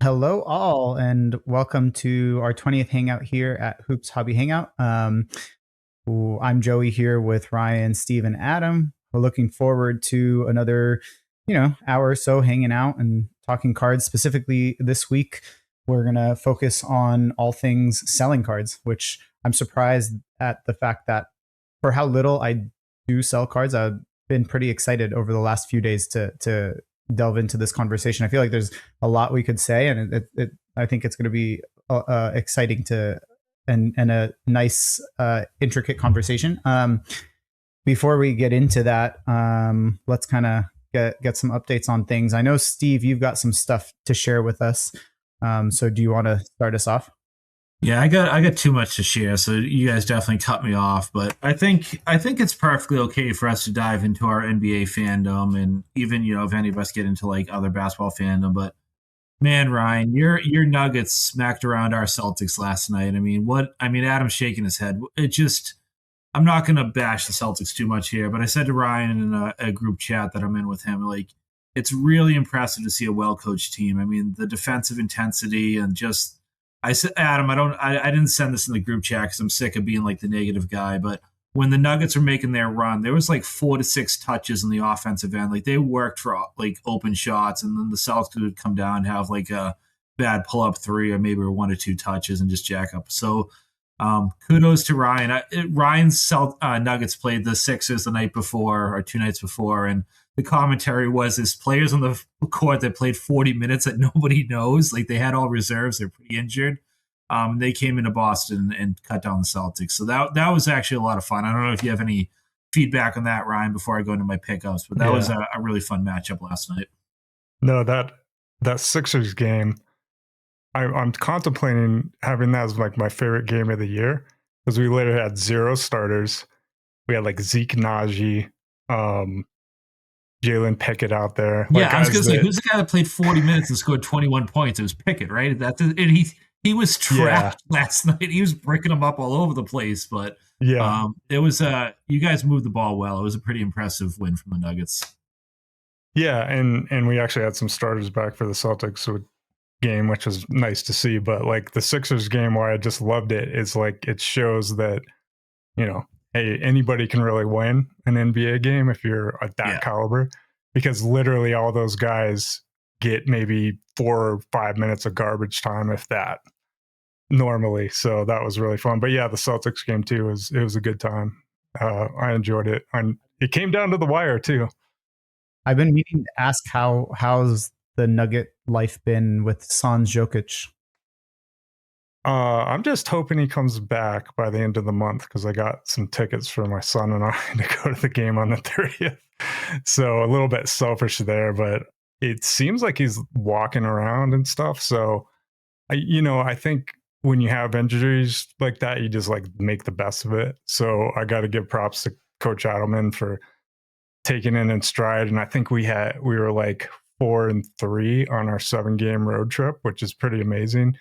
Hello, all, and welcome to our 20th Hangout here at Hoops Hobby Hangout. I'm Joey here with Ryan, Steve, and Adam. We're looking forward to another, hour or so hanging out and talking cards. Specifically, this week, we're going to focus on all things selling cards, which I'm surprised at the fact that for how little I do sell cards, I've been pretty excited over the last few days to delve into this conversation. I feel like there's a lot we could say, and I think it's going to be exciting and a nice intricate conversation. Before we get into that, let's kind of get some updates on things. I know, Steve, you've got some stuff to share with us. So do you want to start us off? Yeah, I got too much to share, so you guys definitely cut me off. But I think it's perfectly okay for us to dive into our NBA fandom, and even if any of us get into like other basketball fandom. But man, Ryan, your Nuggets smacked around our Celtics last night. I mean, what? I mean, Adam's shaking his head. It just I'm not going to bash the Celtics too much here, but I said to Ryan in a group chat that I'm in with him, like, it's really impressive to see a well coached team. I mean, the defensive intensity and just I said, Adam, I didn't send this in the group chat because I'm sick of being like the negative guy. But when the Nuggets were making their run, there was like 4 to 6 touches in the offensive end. Like they worked for like open shots, and then the Celtics would come down and have like a bad pull up three or maybe 1 or 2 touches and just jack up. So kudos to Ryan. Ryan's Nuggets played the Sixers the night before or 2 nights before, and the commentary was his players on the court that played 40 minutes that nobody knows. Like they had all reserves. They're pretty injured. They came into Boston and cut down the Celtics. So that was actually a lot of fun. I don't know if you have any feedback on that, Ryan, before I go into my pickups, but that was a really fun matchup last night. No, that Sixers game, I'm contemplating having that as like my favorite game of the year because we literally had 0 starters. We had like Zeke Naji, Jalen Pickett out there. Yeah, like I was going to say, who's the guy that played 40 minutes and scored 21 points? It was Pickett, right? And he was trapped last night. He was breaking them up all over the place, but it was you guys moved the ball well. It was a pretty impressive win from the Nuggets. Yeah, and we actually had some starters back for the Celtics game, which was nice to see. But like the Sixers game, why I just loved it is like it shows that hey, anybody can really win an NBA game if you're at that caliber, because literally all those guys get maybe 4 or 5 minutes of garbage time, if that, normally. So that was really fun. But yeah, the Celtics game too it was a good time. I enjoyed it, and it came down to the wire too. I've been meaning to ask how's the Nugget life been with Sans Jokic. I'm just hoping he comes back by the end of the month because I got some tickets for my son and I to go to the game on the 30th. So a little bit selfish there, but it seems like he's walking around and stuff. So, I think when you have injuries like that, you just like make the best of it. So I got to give props to Coach Adelman for taking it in stride. And I think we were like 4-3 on our 7-game road trip, which is pretty amazing,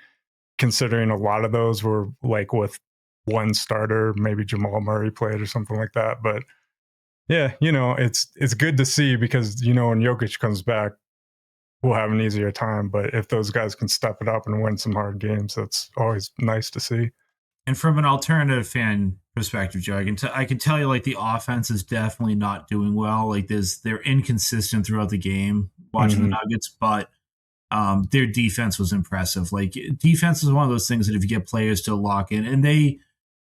considering a lot of those were like with one starter, maybe Jamal Murray played or something like that. But yeah, it's good to see because, when Jokic comes back, we'll have an easier time. But if those guys can step it up and win some hard games, that's always nice to see. And from an alternative fan perspective, Joe, I can tell you like the offense is definitely not doing well. Like they're inconsistent throughout the game watching the Nuggets, but their defense was impressive. Like defense is one of those things that if you get players to lock in, and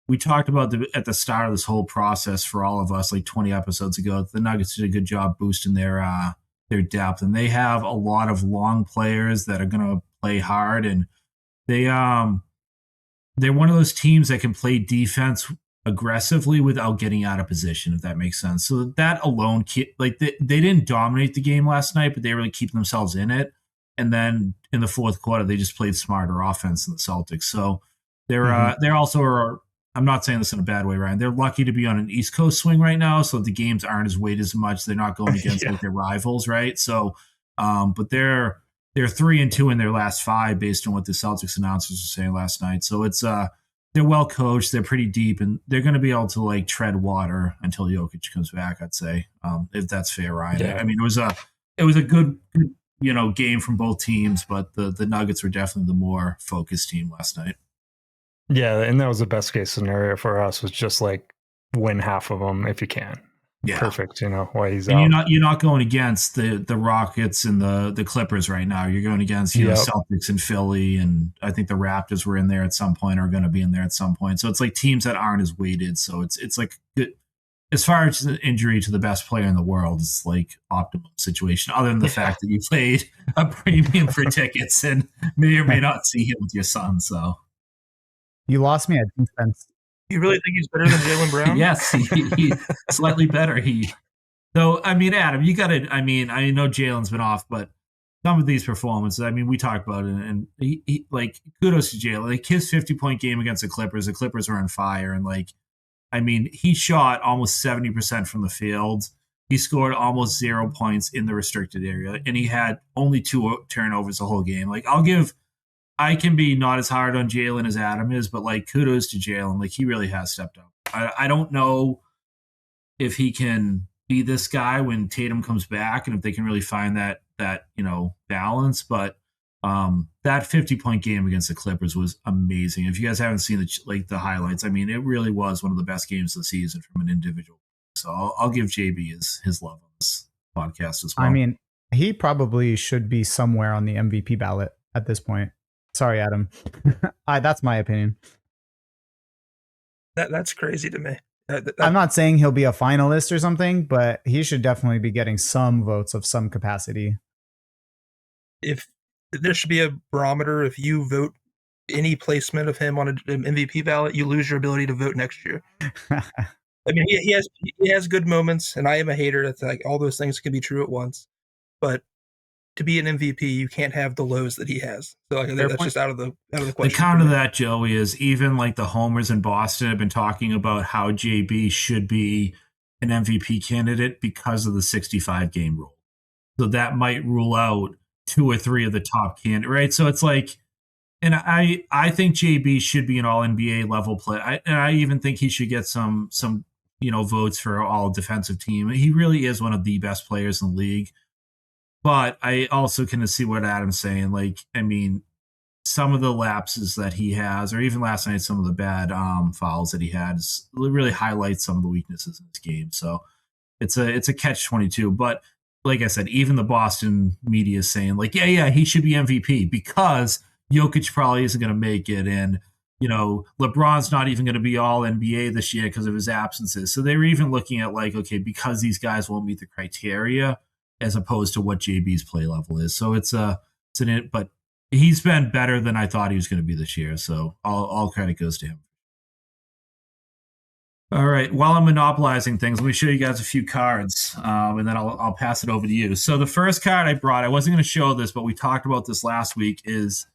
we talked about at the start of this whole process for all of us, like 20 episodes ago, the Nuggets did a good job boosting their depth, and they have a lot of long players that are going to play hard, and they're one of those teams that can play defense aggressively without getting out of position, if that makes sense. So that alone, like they didn't dominate the game last night, but they really keep themselves in it. And then in the fourth quarter, they just played smarter offense than the Celtics. So they're also, I'm not saying this in a bad way, Ryan. They're lucky to be on an East Coast swing right now, so the games aren't as weighted as much. They're not going against like their rivals, right? So, but they're 3-2 in their last 5 based on what the Celtics announcers were saying last night. So it's they're well coached, they're pretty deep, and they're going to be able to like tread water until Jokic comes back. I'd say, if that's fair, Ryan. Yeah. I mean, it was a good game from both teams, but the Nuggets were definitely the more focused team last night. Yeah, and that was the best case scenario for us, was just like win half of them if you can. Yeah. Perfect, while he's and out. you're not going against the Rockets and the Clippers right now. You're going against Celtics and Philly, and I think the Raptors were in there at some point, or are going to be in there at some point. So it's like teams that aren't as weighted. So it's like as far as the injury to the best player in the world, it's like optimum situation. Other than the fact that you paid a premium for tickets and may or may not see him with your son. So you lost me at defense. You really think he's better than Jaylen Brown? Yes, he's slightly better. So, I mean, Adam, you got to, I know Jalen's been off, but some of these performances, we talked about it, and he like, kudos to Jalen. Like, his 50-point game against the Clippers were on fire, and he shot almost 70% from the field. He scored almost 0 points in the restricted area, and he had only 2 turnovers the whole game. I can be not as hard on Jalen as Adam is, but kudos to Jalen. He really has stepped up. I don't know if he can be this guy when Tatum comes back, and if they can really find that balance. But that 50-point game against the Clippers was amazing. If you guys haven't seen the highlights, it really was one of the best games of the season from an individual. So I'll give JB his love on this podcast as well. He probably should be somewhere on the MVP ballot at this point. Sorry, Adam. That's my opinion. That's crazy to me. I'm not saying he'll be a finalist or something, but he should definitely be getting some votes of some capacity. If there should be a barometer, if you vote any placement of him on an MVP ballot, you lose your ability to vote next year. He has good moments, and I am a hater. That's all those things can be true at once. But to be an MVP, you can't have the lows that he has. So that's just out of the question. The counter to that, Joey, is even the homers in Boston have been talking about how JB should be an MVP candidate because of the 65-game rule. So that might rule out 2 or 3 of the top candidates, right? So it's and I think JB should be an all-NBA level player. I even think he should get some votes for all defensive team. He really is one of the best players in the league. But I also can see what Adam's saying. Some of the lapses that he has, or even last night, some of the bad fouls that he had, really highlights some of the weaknesses in this game. So it's a catch-22. But like I said, even the Boston media is saying, yeah, he should be MVP because Jokic probably isn't going to make it, and LeBron's not even going to be all NBA this year because of his absences. So they were even looking at okay, because these guys won't meet the criteria, as opposed to what JB's play level is. So but he's been better than I thought he was going to be this year. So all credit goes to him. All right. While I'm monopolizing things, let me show you guys a few cards, and then I'll pass it over to you. So the first card I brought, I wasn't going to show this, but we talked about this last week, is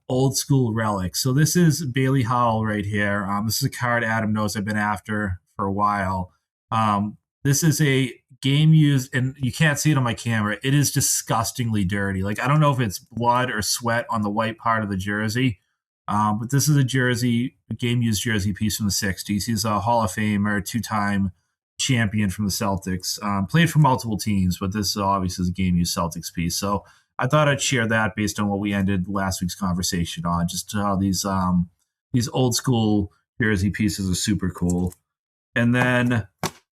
Old School Relic. So this is Bailey Howell right here. This is a card Adam knows I've been after for a while. This is a game used, and you can't see it on my camera. It is disgustingly dirty. I don't know if it's blood or sweat on the white part of the jersey, but this is a game used jersey piece from the 60s. He's a Hall of Famer, 2-time champion from the Celtics. Played for multiple teams, but this obviously is a game used Celtics piece. So I thought I'd share that based on what we ended last week's conversation on, just how these old school jersey pieces are super cool. And then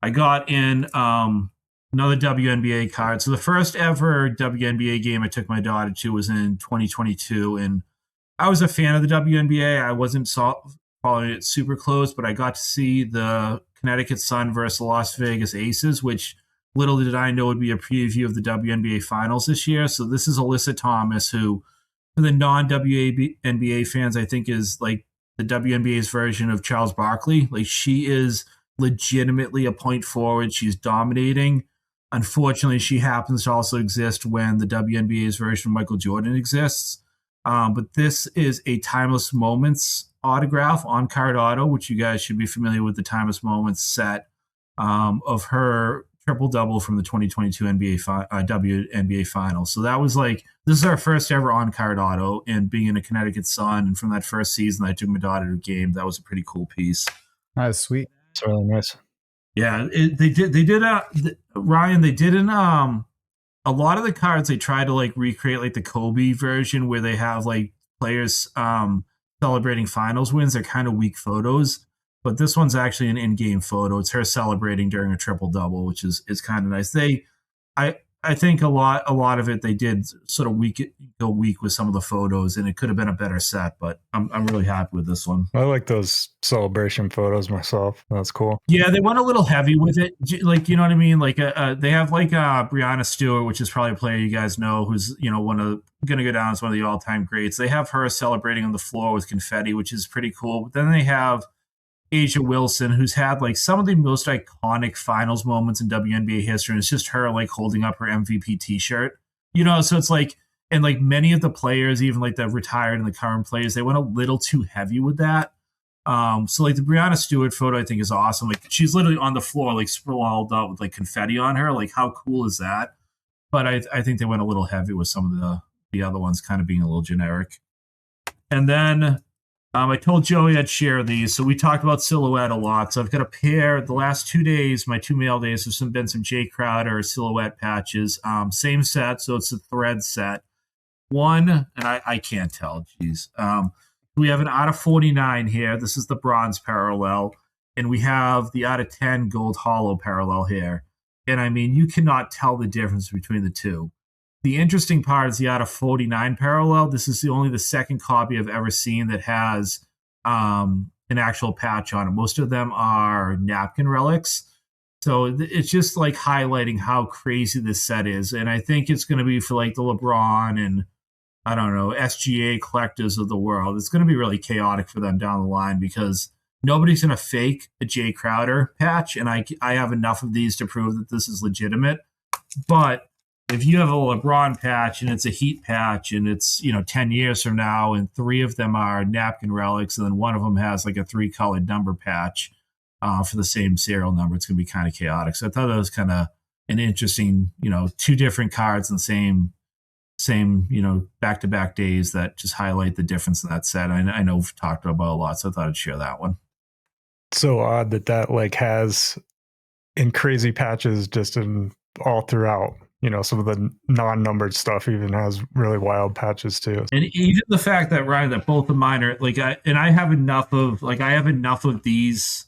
I got in another WNBA card. So the first ever WNBA game I took my daughter to was in 2022, and I was a fan of the WNBA. I wasn't following it super close, but I got to see the Connecticut Sun versus Las Vegas Aces, which little did I know would be a preview of the WNBA Finals this year. So this is Alyssa Thomas, who, for the non-WNBA fans, I think is the WNBA's version of Charles Barkley. She is legitimately a point forward. She's dominating. Unfortunately, she happens to also exist when the WNBA's version of Michael Jordan exists. But this is a Timeless Moments autograph on card auto, which you guys should be familiar with, the Timeless Moments set of her triple-double from the 2022 WNBA Finals. So that was this is our first ever on-card auto, and being in a Connecticut Sun, and from that first season I took my daughter to a game, that was a pretty cool piece. That was sweet. It's really nice. Yeah, they did Ryan, they did an a lot of the cards they try to like recreate like the Kobe version where they have like players celebrating finals wins. They're kind of weak photos, but this one's actually an in-game photo. It's her celebrating during a triple double, which is kind of nice. I think a lot of it they did sort of go weak with some of the photos, and it could have been a better set. But I'm really happy with this one. I like those celebration photos myself. That's cool. Yeah, they went a little heavy with it. Like, you know what I mean? Like, they have like Brianna Stewart, which is probably a player you guys know, who's going to go down as one of the all-time greats. They have her celebrating on the floor with confetti, which is pretty cool. But then they have Asia Wilson, who's had like some of the most iconic finals moments in WNBA history, and it's just her like holding up her MVP T-shirt. So it's like, and like many of the players, even like the retired and the current players, they went a little too heavy with that. So like the Brianna Stewart photo, I think is awesome. Like she's literally on the floor, like sprawled out with like confetti on her. Like how cool is that? But I think they went a little heavy with some of the other ones, kind of being a little generic. And then I told Joey I'd share these. So we talked about silhouette a lot. So I've got a pair. The last 2 days, my 2 mail days, have been some Jay Crowder silhouette patches. Same set, so it's a thread set. One, and I can't tell. Geez. We have an out of 49 here. This is the bronze parallel. And we have the out of 10 gold hollow parallel here. And I mean, you cannot tell the difference between the two. The interesting part is the out of 49 parallel. This is only the second copy I've ever seen that has an actual patch on it. Most of them are napkin relics. So it's just like highlighting how crazy this set is. And I think it's going to be for like the LeBron and I don't know, SGA collectors of the world. It's going to be really chaotic for them down the line because nobody's going to fake a Jay Crowder patch. And I have enough of these to prove that this is legitimate. But if you have a LeBron patch and it's a Heat patch and it's 10 years from now and 3 of them are napkin relics and then one of them has like a 3-colored number patch for the same serial number, it's going to be kind of chaotic. So I thought that was kind of an interesting 2 different cards in the same back-to-back days that just highlight the difference in that set. I know we've talked about a lot, so I thought I'd share that one. So odd that like has in crazy patches just in all throughout. Some of the non-numbered stuff even has really wild patches too. And even the fact that Ryan, that both of mine are like, I have enough of these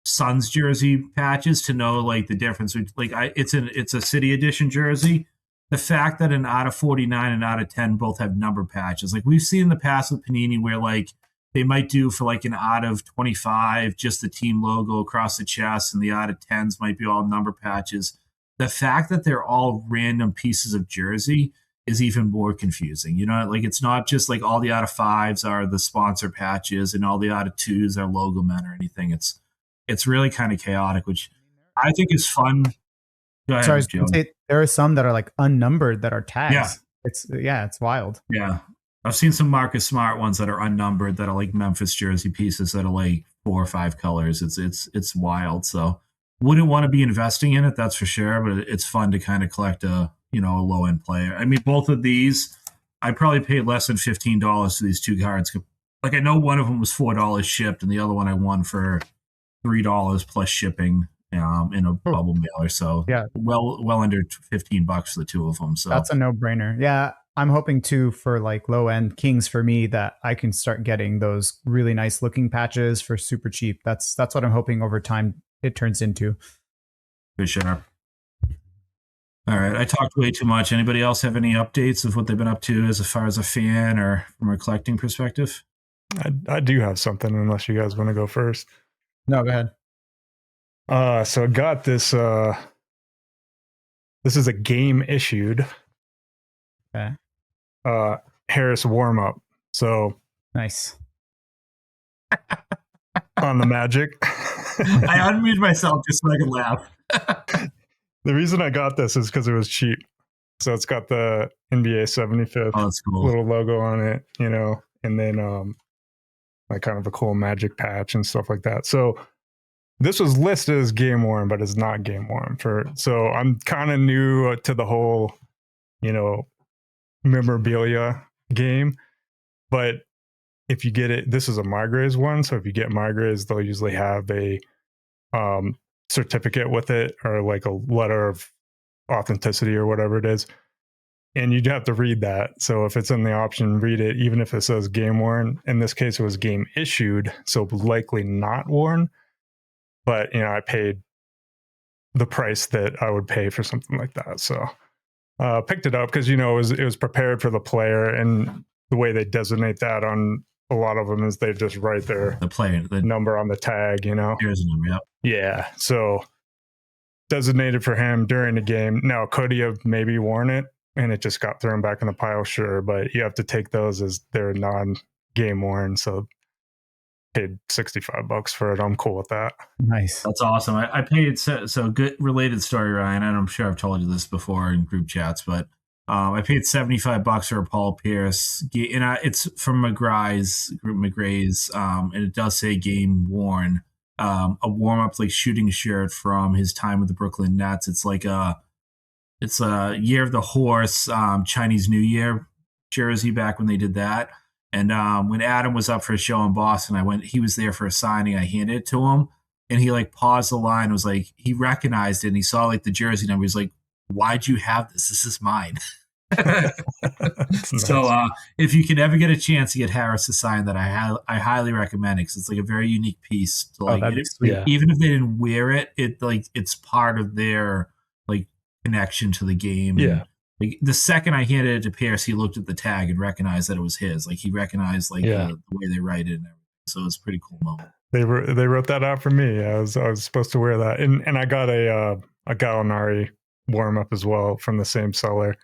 Suns jersey patches to know like the difference. Like it's a City Edition jersey. The fact that an out of 49 and out of 10 both have number patches, like we've seen in the past with Panini, where like they might do for like an out of 25 just the team logo across the chest, and the out of 10s might be all number patches. The fact that they're all random pieces of jersey is even more confusing. Like it's not just like all the out of 5s are the sponsor patches and all the out of 2s are logo men or anything. It's really kind of chaotic, which I think is fun. Go ahead, so I was going to say, there are some that are like unnumbered that are tags. Yeah. It's wild. Yeah. I've seen some Marcus Smart ones that are unnumbered that are like Memphis jersey pieces that are like 4 or 5 colors. It's wild. So wouldn't want to be investing in it, that's for sure, but it's fun to kind of collect a low end player. I mean, both of these, I probably paid less than $15 for these 2 cards. Like I know one of them was $4 shipped, and the other one I won for $3 plus shipping in a bubble mailer. So yeah, well under $15 for the 2 of them. So that's a no brainer. Yeah. I'm hoping too for like low end kings for me that I can start getting those really nice looking patches for super cheap. That's what I'm hoping over time it turns into. For sure. All right. I talked way too much. Anybody else have any updates of what they've been up to as far as a fan or from a collecting perspective? I do have something, unless you guys want to go first. No, go ahead. So I got this. This is a game issued. Okay. Harris warm up. So nice. On the Magic. I unmuted myself just so I could laugh. The reason I got this is because it was cheap. So it's got the NBA 75th cool. little logo on it, and then like kind of a cool Magic patch and stuff like that. So this was listed as game worn, but it's not game worn. So I'm kind of new to the whole, memorabilia game. But if you get it, this is a Migraze one. So if you get Migraze, they'll usually have a certificate with it, or like a letter of authenticity or whatever it is. and you'd have to read that. So if it's in the option, read it, even if it says game worn. In this case, it was game issued, so likely not worn. But I paid the price that I would pay for something like that. So picked it up because it was prepared for the player, and the way they designate that on a lot of them is they just write their the number on the tag. Here's a number. Yep. Yeah. So designated for him during the game. Now, could he have maybe worn it and it just got thrown back in the pile? Sure, but you have to take those as they're non-game worn. So paid $65 for it. I'm cool with that. Nice. That's awesome. I paid so good related story, Ryan, and I'm sure I've told you this before in group chats, but I paid $75 for a Paul Pierce, and it's from McGrath's, and it does say game worn. A warm up like shooting shirt from his time with the Brooklyn Nets. It's like it's a Year of the Horse, Chinese New Year jersey back when they did that. And when Adam was up for a show in Boston, he was there for a signing. I handed it to him, and he like paused the line. Was like, he recognized it, and he saw like the jersey number. He's like, "Why'd you have this? This is mine." Nice. So if you can ever get a chance to get Harris to sign that, I highly recommend it because it's like a very unique piece. To, like, that'd be sweet. Yeah. Even if they didn't wear it, it's part of their like connection to the game. Yeah. Like the second I handed it to Pierce, he looked at the tag and recognized that it was his. Like he recognized the way they write it and everything. So it's a pretty cool moment. They wrote that out for me. I was supposed to wear that, and I got a Gallinari warm up as well from the same seller.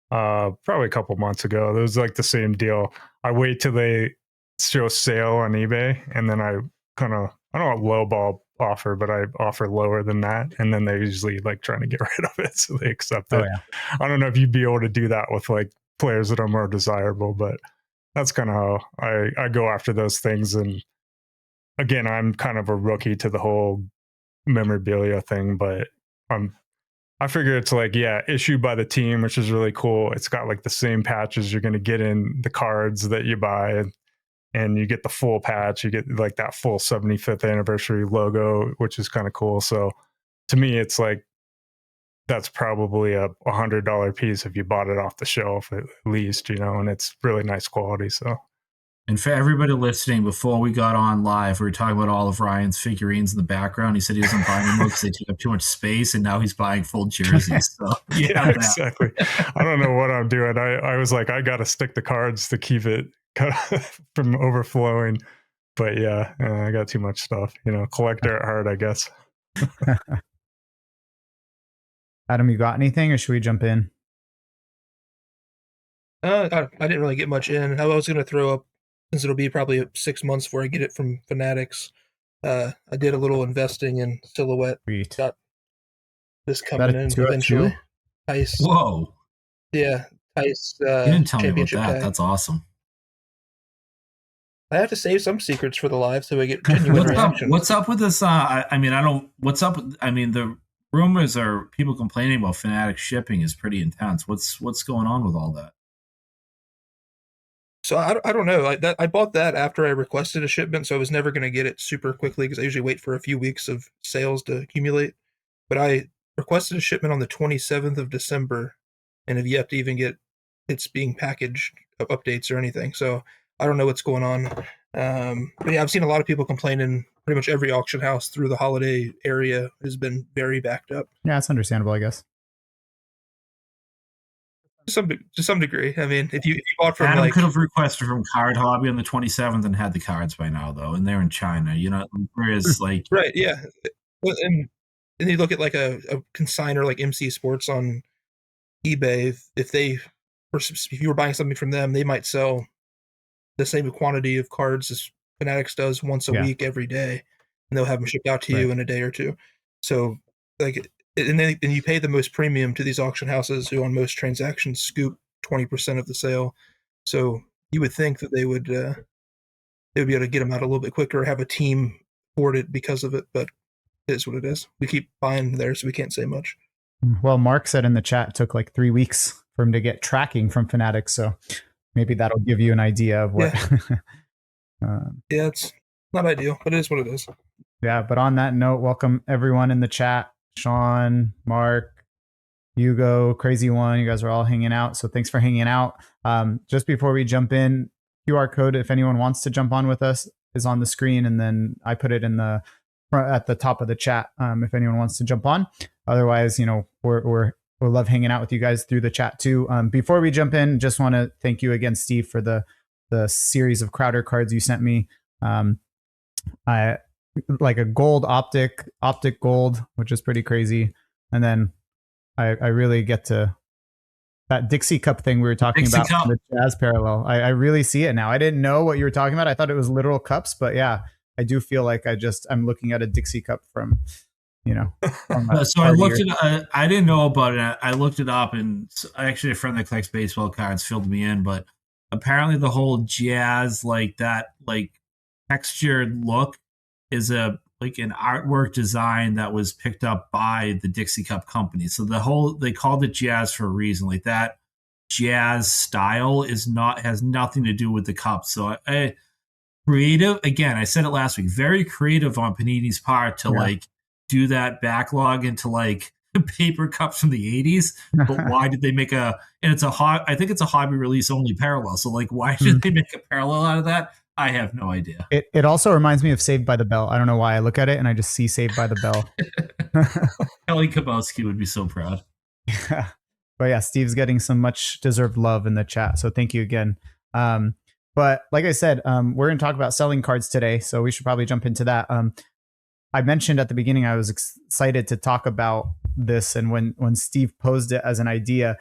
Probably a couple months ago. It was like the same deal. I wait till they show sale on eBay, and then I kind of, I don't lowball offer, but I offer lower than that, and then they usually like trying to get rid of it, so they accept it. Yeah. I don't know if you'd be able to do that with like players that are more desirable, but that's kind of how I go after those things. And again, I'm kind of a rookie to the whole memorabilia thing, but I figure it's like, issued by the team, which is really cool. It's got like the same patches you're going to get in the cards that you buy, and you get the full patch. You get like that full 75th anniversary logo, which is kind of cool. So to me, it's like, that's probably a $100 piece if you bought it off the shelf at least, and it's really nice quality. So. And for everybody listening, before we got on live, we were talking about all of Ryan's figurines in the background. He said he wasn't buying them because they take up too much space, and now he's buying full jerseys. So yeah, exactly. I don't know what I'm doing. I was like, I got to stick to cards to keep it from overflowing. But yeah, I got too much stuff. Collector at heart, I guess. Adam, you got anything, or should we jump in? I didn't really get much in. I was going to throw up, since it'll be probably 6 months before I get it from Fanatics. I did a little investing in Silhouette. Sweet. Got this coming in eventually. Tice. Whoa. Yeah. Tice. You didn't tell me about that. Tag. That's awesome. I have to save some secrets for the live so I get genuine reaction. What's up with this? What's up? The rumors are people complaining about Fanatics shipping is pretty intense. What's going on with all that? So I don't know. I bought that after I requested a shipment, so I was never going to get it super quickly because I usually wait for a few weeks of sales to accumulate. But I requested a shipment on the 27th of December, and have yet to even get it's being packaged updates or anything. So I don't know what's going on. But yeah, I've seen a lot of people complaining. Pretty much every auction house through the holiday area has been very backed up. Yeah, it's understandable, I guess. To some degree. I mean, if you bought from Adam could have requested from Card Hobby on the 27th and had the cards by now, though, and they're in China. Whereas like right, yeah, and you look at like a consigner like MC Sports on eBay. If you were buying something from them, they might sell the same quantity of cards as Fanatics does once a week every day, and they'll have them shipped out to you in a day or two. So like. And then you pay the most premium to these auction houses who on most transactions scoop 20% of the sale. So you would think that they would be able to get them out a little bit quicker or have a team board it because of it, but it is what it is. We keep buying there, so we can't say much. Well, Mark said in the chat it took like 3 weeks for him to get tracking from Fanatics, so maybe that'll give you an idea of what... Yeah, it's not ideal, but it is what it is. Yeah, but on that note, welcome everyone in the chat. Sean, Mark, Hugo, Crazy One, you guys are all hanging out. So thanks for hanging out. Just before we jump in, QR code, if anyone wants to jump on with us, is on the screen. And then I put it in the at the top of the chat if anyone wants to jump on. Otherwise, we'll love hanging out with you guys through the chat too. Before we jump in, just want to thank you again, Steve, for the series of Crowder cards you sent me. I like a gold optic gold, which is pretty crazy. And then I really get to that Dixie Cup thing we were talking Dixie about, Cup. the Jazz parallel. I really see it now. I didn't know what you were talking about. I thought it was literal cups, but yeah, I do feel like I'm looking at a Dixie Cup from, So I looked it. I didn't know about it. I looked it up, and actually, a friend that collects baseball cards filled me in. But apparently, the whole Jazz textured look is an artwork design that was picked up by the Dixie Cup company. So they called it Jazz for a reason. Like that Jazz style has nothing to do with the cup. So creative, again, I said it last week, very creative on Panini's part to do that backlog into paper cups from the 80s. But why did they make I think it's a hobby release only parallel. So why did they make a parallel out of that? I have no idea. It also reminds me of Saved by the Bell. I don't know why I look at it and I just see Saved by the Bell. Kelly Kabowski would be so proud. Yeah. But yeah, Steve's getting some much deserved love in the chat. So thank you again. But like I said, we're going to talk about selling cards today. So we should probably jump into that. I mentioned at the beginning, I was excited to talk about this. And when Steve posed it as an idea,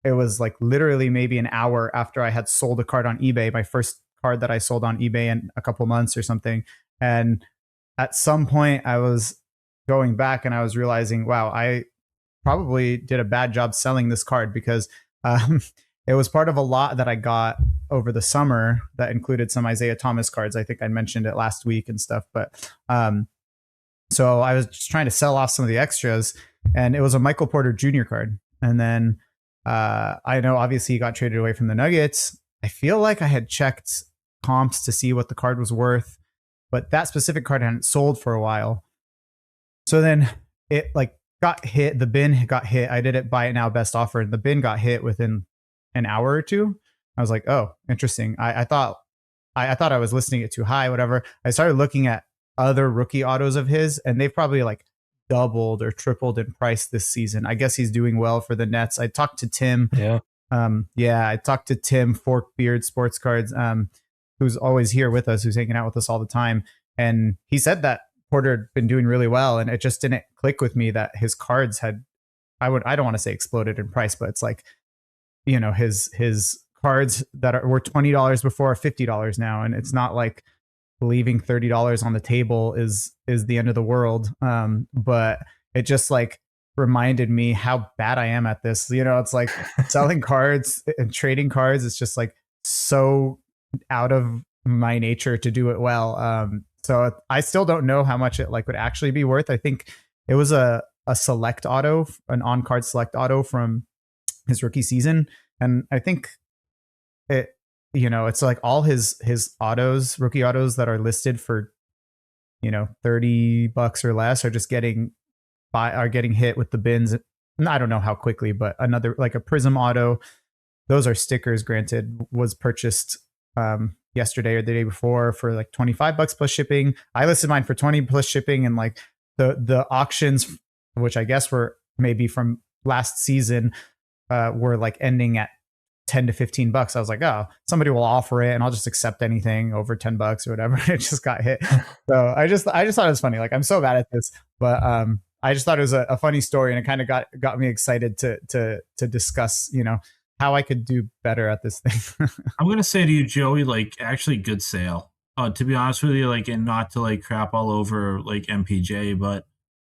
it was literally maybe an hour after I had sold a card on eBay, my first card that I sold on eBay in a couple months or something. And at some point I was going back and I was realizing, wow, I probably did a bad job selling this card because it was part of a lot that I got over the summer that included some Isaiah Thomas cards. I think I mentioned it last week and stuff, but so I was just trying to sell off some of the extras, and it was a Michael Porter Jr. card. And then I know obviously he got traded away from the Nuggets. I feel like I had checked comps to see what the card was worth, but that specific card hadn't sold for a while. So then it got hit. The bin got hit. I did it buy it now best offer, and the bin got hit within an hour or two. I was like, oh, interesting. I thought I was listing it too high, whatever. I started looking at other rookie autos of his, and they've probably doubled or tripled in price this season. I guess he's doing well for the Nets. I talked to Tim. Yeah. I talked to Tim Forkbeard Sports Cards, who's always here with us, who's hanging out with us all the time. And he said that Porter had been doing really well, and it just didn't click with me that his cards had, I don't want to say exploded in price, but it's his cards that were $20 before are $50 now. And it's not leaving $30 on the table is the end of the world. But it just reminded me how bad I am at this. It's selling cards and trading cards. It's just so out of my nature to do it well. So I still don't know how much it would actually be worth. I think it was a select auto, an on-card select auto from his rookie season. And I think it's all his autos, rookie autos that are listed for, $30 or less are just getting hit with the bins. I don't know how quickly, but another a Prism auto, those are stickers, granted, was purchased yesterday or the day before for $25 plus shipping. I listed mine for 20 plus shipping, and the auctions, which I guess were maybe from last season, were ending at $10 to $15. I was like, oh, somebody will offer it and I'll just accept anything over $10 or whatever. It just got hit. So I just thought it was funny. I'm so bad at this, but I just thought it was a funny story, and it kind of got me excited to discuss, how I could do better at this thing. I'm gonna say to you, Joey, actually good sale. To be honest with you, and not to crap all over MPJ, but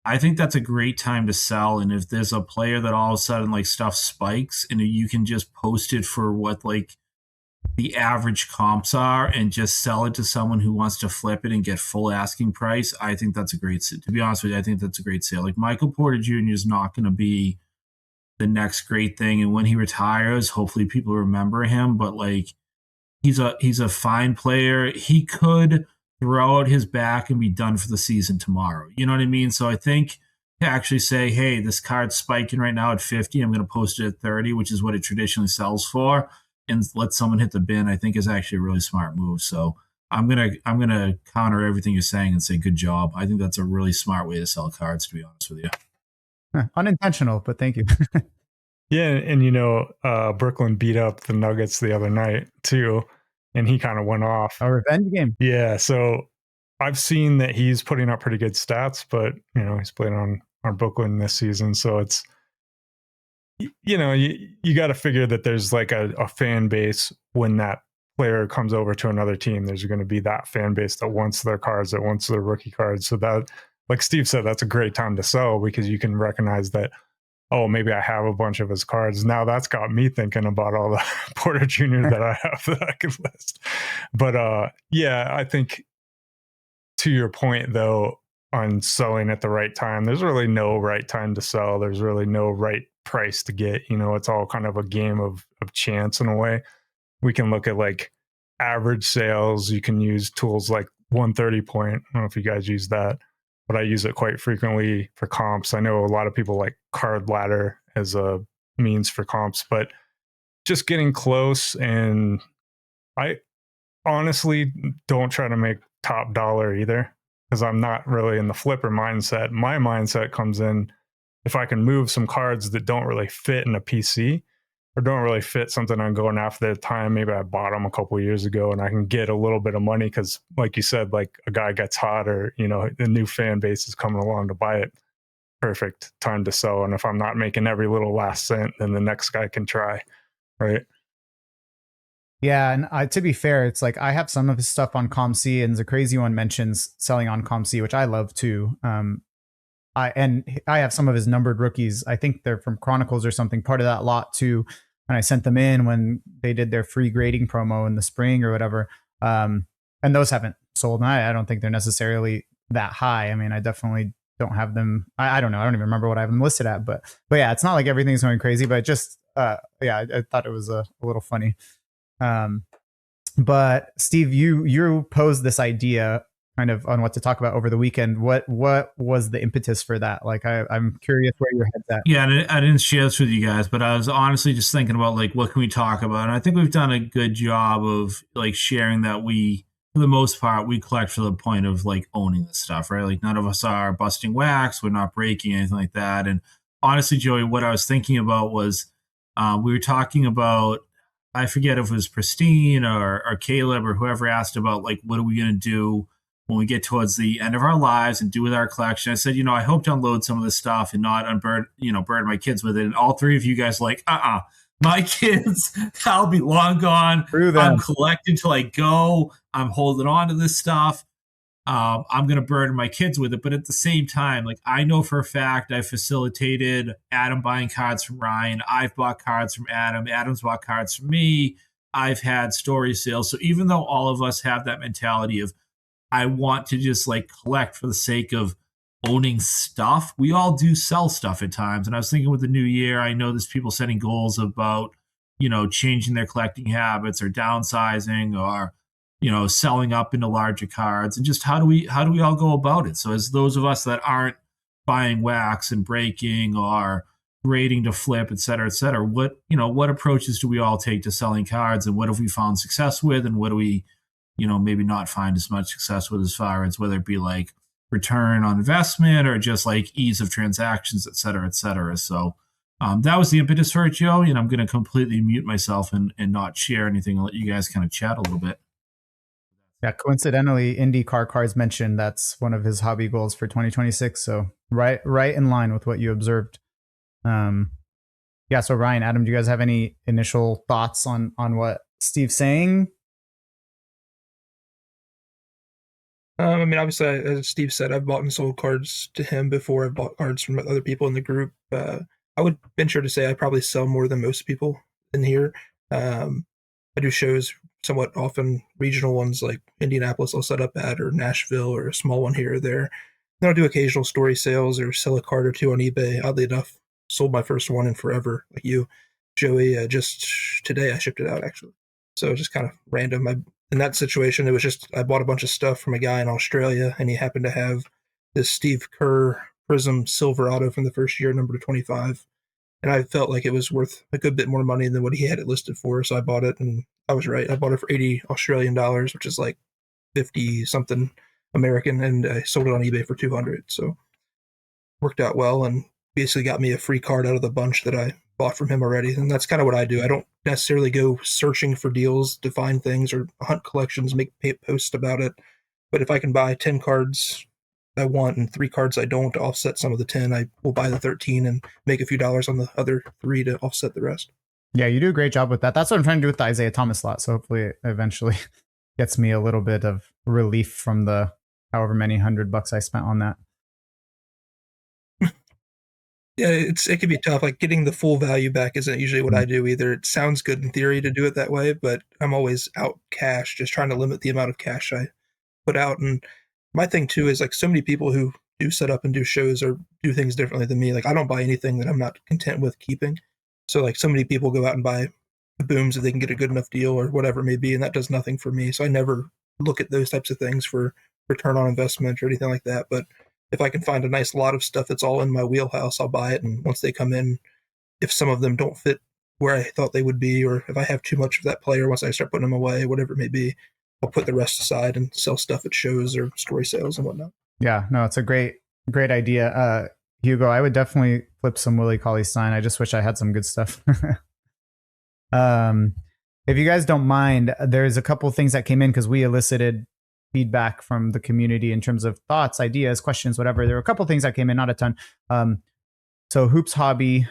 I think that's a great time to sell. And if there's a player that all of a sudden stuff spikes and you can just post it for what the average comps are and just sell it to someone who wants to flip it and get full asking price, I think that's a great, to be honest with you, I think that's a great sale. Michael Porter Jr. is not going to be the next great thing. And when he retires, hopefully people remember him, but he's a fine player. He could throw out his back and be done for the season tomorrow. You know what I mean? So I think actually say, hey, this card's spiking right now at 50. I'm going to post it at 30, which is what it traditionally sells for, and let someone hit the bin, I think is actually a really smart move. So I'm gonna counter everything you're saying and say good job. I think that's a really smart way to sell cards, to be honest with you. Unintentional, but thank you. Yeah, and Brooklyn beat up the Nuggets the other night too, and he kind of went off. A revenge game. Yeah, so I've seen that he's putting up pretty good stats, but he's playing on Brooklyn this season, so it's you got to figure that there's like a fan base when that player comes over to another team. There's going to be that fan base that wants their cards, that wants their rookie cards. So that, like Steve said, that's a great time to sell because you can recognize that, oh, maybe I have a bunch of his cards. Now that's got me thinking about all the Porter Jr. that I have that I could list. But yeah, I think to your point though, on selling at the right time, there's really no right time to sell. There's really no right price to get. It's all kind of a game of chance in a way. We can look at like average sales. You can use tools like 130 point. I don't know if you guys use that, but I use it quite frequently for comps. I know a lot of people like Card Ladder as a means for comps, but just getting close. And I honestly don't try to make top dollar either, because I'm not really in the flipper mindset. My mindset comes in if I can move some cards that don't really fit in a PC or don't really fit something I'm going after the time. Maybe I bought them a couple of years ago and I can get a little bit of money because, like you said, like a guy gets hot or, the new fan base is coming along to buy it. Perfect time to sell. And if I'm not making every little last cent, then the next guy can try. Right. Yeah, and to be fair, it's like I have some of his stuff on ComC, and the crazy one mentions selling on ComC, which I love too. I have some of his numbered rookies. I think they're from Chronicles or something, part of that lot too. And I sent them in when they did their free grading promo in the spring or whatever. And those haven't sold. And I don't think they're necessarily that high. I mean, I definitely don't have them. I don't know. I don't even remember what I have them listed at. But yeah, it's not like everything's going crazy. But just I thought it was a little funny. But Steve, you posed this idea kind of on what to talk about over the weekend. What was the impetus for that? Like, I'm curious where your head's at. Yeah, I didn't share this with you guys, but I was honestly just thinking about like what can we talk about, and I think we've done a good job of like sharing that we, for the most part, we collect for the point of like owning this stuff, right? Like none of us are busting wax, we're not breaking anything like that. And honestly, Joey, what I was thinking about was we were talking about, I forget if it was Pristine or Caleb or whoever asked about like what are we going to do when we get towards the end of our lives and do with our collection. I said, I hope to unload some of this stuff and not burden my kids with it. And all three of you guys like, my kids, I'll be long gone. I'm collecting till I go. I'm holding on to this stuff. I'm going to burden my kids with it. But at the same time, like I know for a fact I facilitated Adam buying cards from Ryan. I've bought cards from Adam. Adam's bought cards from me. I've had story sales. So even though all of us have that mentality of I want to just like collect for the sake of owning stuff, we all do sell stuff at times. And I was thinking with the new year, I know there's people setting goals about, changing their collecting habits or downsizing or, selling up into larger cards, and just how do we all go about it? So as those of us that aren't buying wax and breaking or grading to flip, et cetera, what approaches do we all take to selling cards, and what have we found success with, and what do we, maybe not find as much success with, as far as whether it be like return on investment or just like ease of transactions, et cetera, et cetera. So that was the impetus for it, Joe. And I'm going to completely mute myself and not share anything. I'll let you guys kind of chat a little bit. Yeah, coincidentally, IndyCar Cards mentioned that's one of his hobby goals for 2026. So right in line with what you observed. Yeah. So Ryan, Adam, do you guys have any initial thoughts on what Steve's saying? I mean, obviously, as Steve said, I've bought and sold cards to him before. I've bought cards from other people in the group. I would venture to say I probably sell more than most people in here. I do shows somewhat often, regional ones like Indianapolis I'll set up at, or Nashville, or a small one here or there. Then I'll do occasional story sales or sell a card or two on eBay. Oddly enough, sold my first one in forever, like you, Joey. Just today I shipped it out, actually. So just kind of random. In that situation, it was just I bought a bunch of stuff from a guy in Australia, and he happened to have this Steve Kerr Prism silver auto from the first year, number to 25. And I felt like it was worth a good bit more money than what he had it listed for. So I bought it, and I was right. I bought it for 80 Australian dollars, which is like 50 something American, and I sold it on eBay for 200. So worked out well, and basically got me a free card out of the bunch that I bought from him already. And that's kind of what I do. I don't necessarily go searching for deals to find things or hunt collections, make posts about it. But if I can buy 10 cards I want and 3 cards I don't to offset some of the 10, I will buy the 13 and make a few dollars on the other 3 to offset the rest. Yeah, you do a great job with that. That's what I'm trying to do with the Isaiah Thomas slot. So hopefully it eventually gets me a little bit of relief from the however many $100 I spent on that. Yeah, it can be tough. Like getting the full value back isn't usually what I do either. It sounds good in theory to do it that way, but I'm always out cash, just trying to limit the amount of cash I put out. And my thing too is like so many people who do set up and do shows or do things differently than me. Like I don't buy anything that I'm not content with keeping. So like so many people go out and buy the booms if they can get a good enough deal or whatever it may be, and that does nothing for me. So I never look at those types of things for return on investment or anything like that. But if I can find a nice lot of stuff that's all in my wheelhouse, I'll buy it. And once they come in, if some of them don't fit where I thought they would be, or if I have too much of that player, once I start putting them away, whatever it may be, I'll put the rest aside and sell stuff at shows or story sales and whatnot. Yeah, no, it's a great idea. Hugo, I would definitely flip some Willie Cauley-Stein. I just wish I had some good stuff. If you guys don't mind, there's a couple things that came in because we elicited feedback from the community in terms of thoughts, ideas, questions, whatever. There were a couple things that came in, not a ton. So Hoops Hobby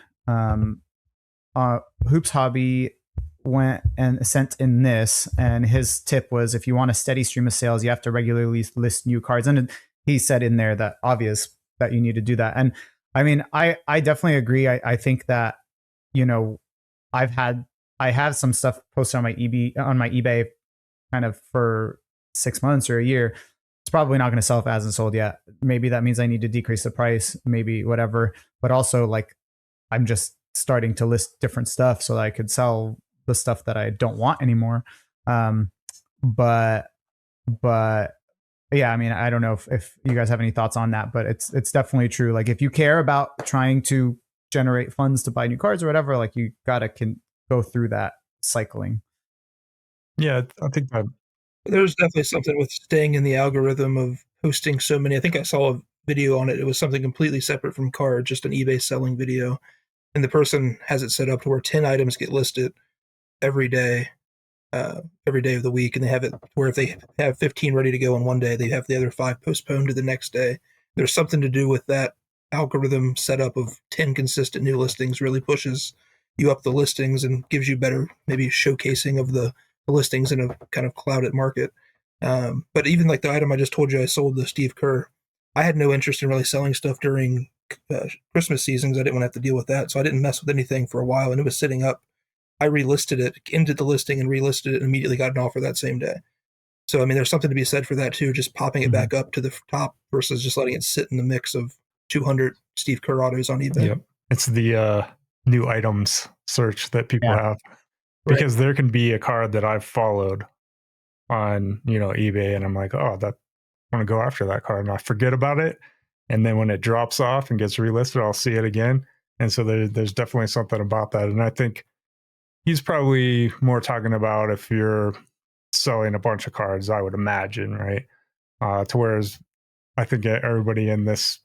went and sent in this, and his tip was if you want a steady stream of sales, you have to regularly list new cards. And he said in there that obvious that you need to do that. And I mean, I definitely agree. I think that, you know, I have some stuff posted on my eBay kind of for 6 months or a year. It's probably not going to sell if it hasn't sold yet. Maybe that means I need to decrease the price, maybe whatever. But also, like, I'm just starting to list different stuff so that I could sell the stuff that I don't want anymore. But yeah, I mean, I don't know if you guys have any thoughts on that, but it's definitely true. Like, if you care about trying to generate funds to buy new cards or whatever, like, you gotta go through that cycling. Yeah, I think that there's definitely something with staying in the algorithm of posting so many. I think I saw a video on it. It was something completely separate from cards, just an eBay selling video. And the person has it set up to where 10 items get listed every day of the week. And they have it where if they have 15 ready to go on one day, they have the other 5 postponed to the next day. There's something to do with that algorithm setup of 10 consistent new listings really pushes you up the listings and gives you better maybe showcasing of the listings in a kind of clouded market. But even like the item I just told you I sold, the Steve Kerr, I had no interest in really selling stuff during Christmas seasons. I didn't want to have to deal with that. So I didn't mess with anything for a while, and it was sitting up. I relisted it, ended the listing and relisted it, and immediately got an offer that same day. So, I mean, there's something to be said for that too, just popping it back up to the top versus just letting it sit in the mix of 200 Steve Kerr autos on eBay. Yep. It's the new items search that people have. Because there can be a card that I've followed on, eBay, and I'm like, oh, I want to go after that card, and I forget about it. And then when it drops off and gets relisted, I'll see it again. And so there's definitely something about that. And I think he's probably more talking about if you're selling a bunch of cards, I would imagine, right? To whereas I think everybody in this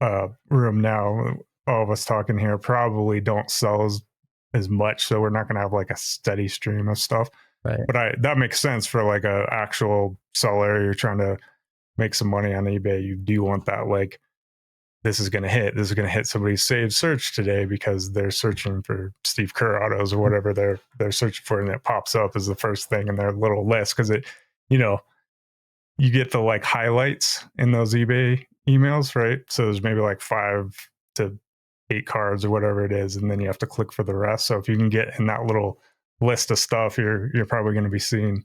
room now, all of us talking here, probably don't sell as much, so we're not going to have like a steady stream of stuff. Right. But that makes sense for like a actual seller. You're trying to make some money on eBay. You do want that, like, this is going to hit somebody's saved search today because they're searching for Steve Kerr autos or whatever they're searching for, and it pops up as the first thing in their little list because it, you get the like highlights in those eBay emails, right? So there's maybe like 5 to 8 cards or whatever it is, and then you have to click for the rest. So if you can get in that little list of stuff, you're probably going to be seeing.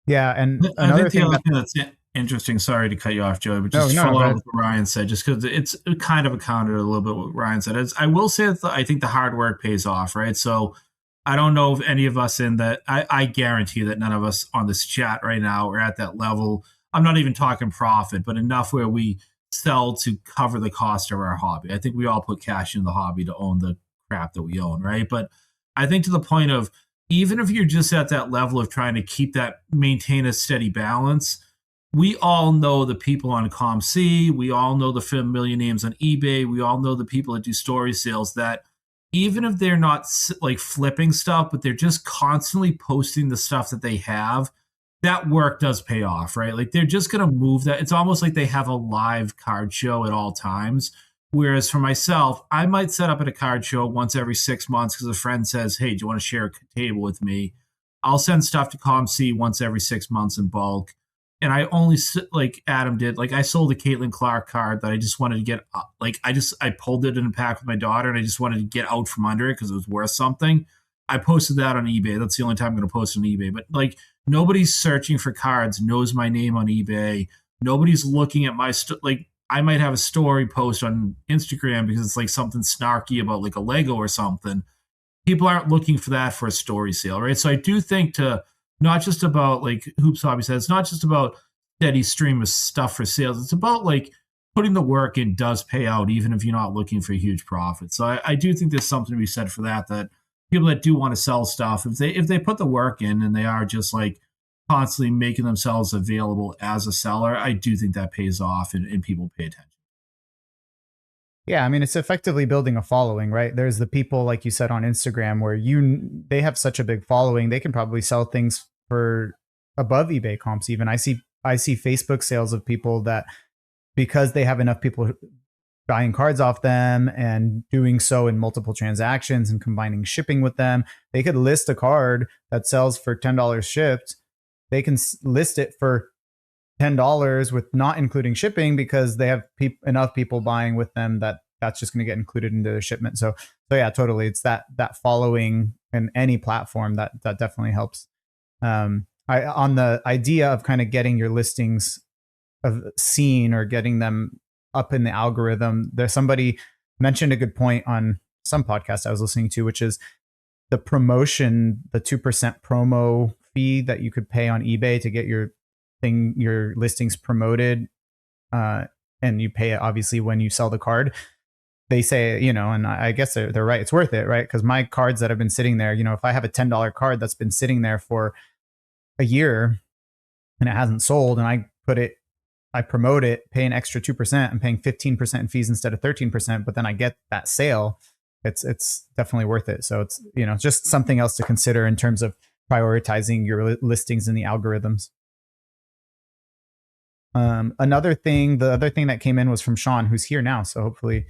Yeah, and I think the other thing that's interesting, sorry to cut you off, Joey, but just follow up with what Ryan said, just because it's kind of a counter a little bit what Ryan said. I will say that I think the hard work pays off, right? So I don't know if any of us in that, I guarantee that none of us on this chat right now are at that level. I'm not even talking profit, but enough where we sell to cover the cost of our hobby. I think we all put cash in the hobby to own the crap that we own, right? But I think to the point of, even if you're just at that level of trying to maintain a steady balance, we all know the people on ComC, we all know the familiar names on eBay, we all know the people that do story sales, that even if they're not like flipping stuff, but they're just constantly posting the stuff that they have, that work does pay off, right? Like they're just going to move that. It's almost like they have a live card show at all times. Whereas for myself, I might set up at a card show once every 6 months because a friend says, hey, do you want to share a table with me? I'll send stuff to ComC once every 6 months in bulk. And I only, like Adam did, like I sold a Caitlin Clark card that I just wanted to get, I pulled it in a pack with my daughter and I just wanted to get out from under it because it was worth something. I posted that on eBay. That's the only time I'm going to post on eBay. But like nobody's searching for cards, knows my name on eBay. Nobody's looking at my like I might have a story post on Instagram because it's like something snarky about like a Lego or something. People aren't looking for that for a story sale, right? So I do think to not just about like Hoops Hobby said, it's not just about steady stream of stuff for sales. It's about like putting the work in does pay out, even if you're not looking for a huge profit. So I do think there's something to be said for that, that people that do want to sell stuff, if they put the work in and they are just like constantly making themselves available as a seller, I do think that pays off and people pay attention. Yeah, I mean, it's effectively building a following, right? There's the people, like you said, on Instagram where they have such a big following, they can probably sell things for above eBay comps even. I see Facebook sales of people that, because they have enough people buying cards off them and doing so in multiple transactions and combining shipping with them, they could list a card that sells for $10 shipped. They can list it for $10 with not including shipping because they have enough people buying with them that's just going to get included into the shipment. So yeah, totally. It's that following in any platform that definitely helps. On the idea of kind of getting your listings seen or getting them up in the algorithm, there's somebody mentioned a good point on some podcast I was listening to, which is the promotion, the 2% promo fee that you could pay on eBay to get your listings promoted, and you pay it obviously when you sell the card. They say, and I guess they're right, it's worth it, right? Because my cards that have been sitting there, if I have a $10 card that's been sitting there for a year and it hasn't sold, and I promote it, pay an extra 2%, I'm paying 15% in fees instead of 13%, but then I get that sale, it's definitely worth it. So it's, just something else to consider in terms of prioritizing your listings in the algorithms. The other thing that came in was from Sean, who's here now. So hopefully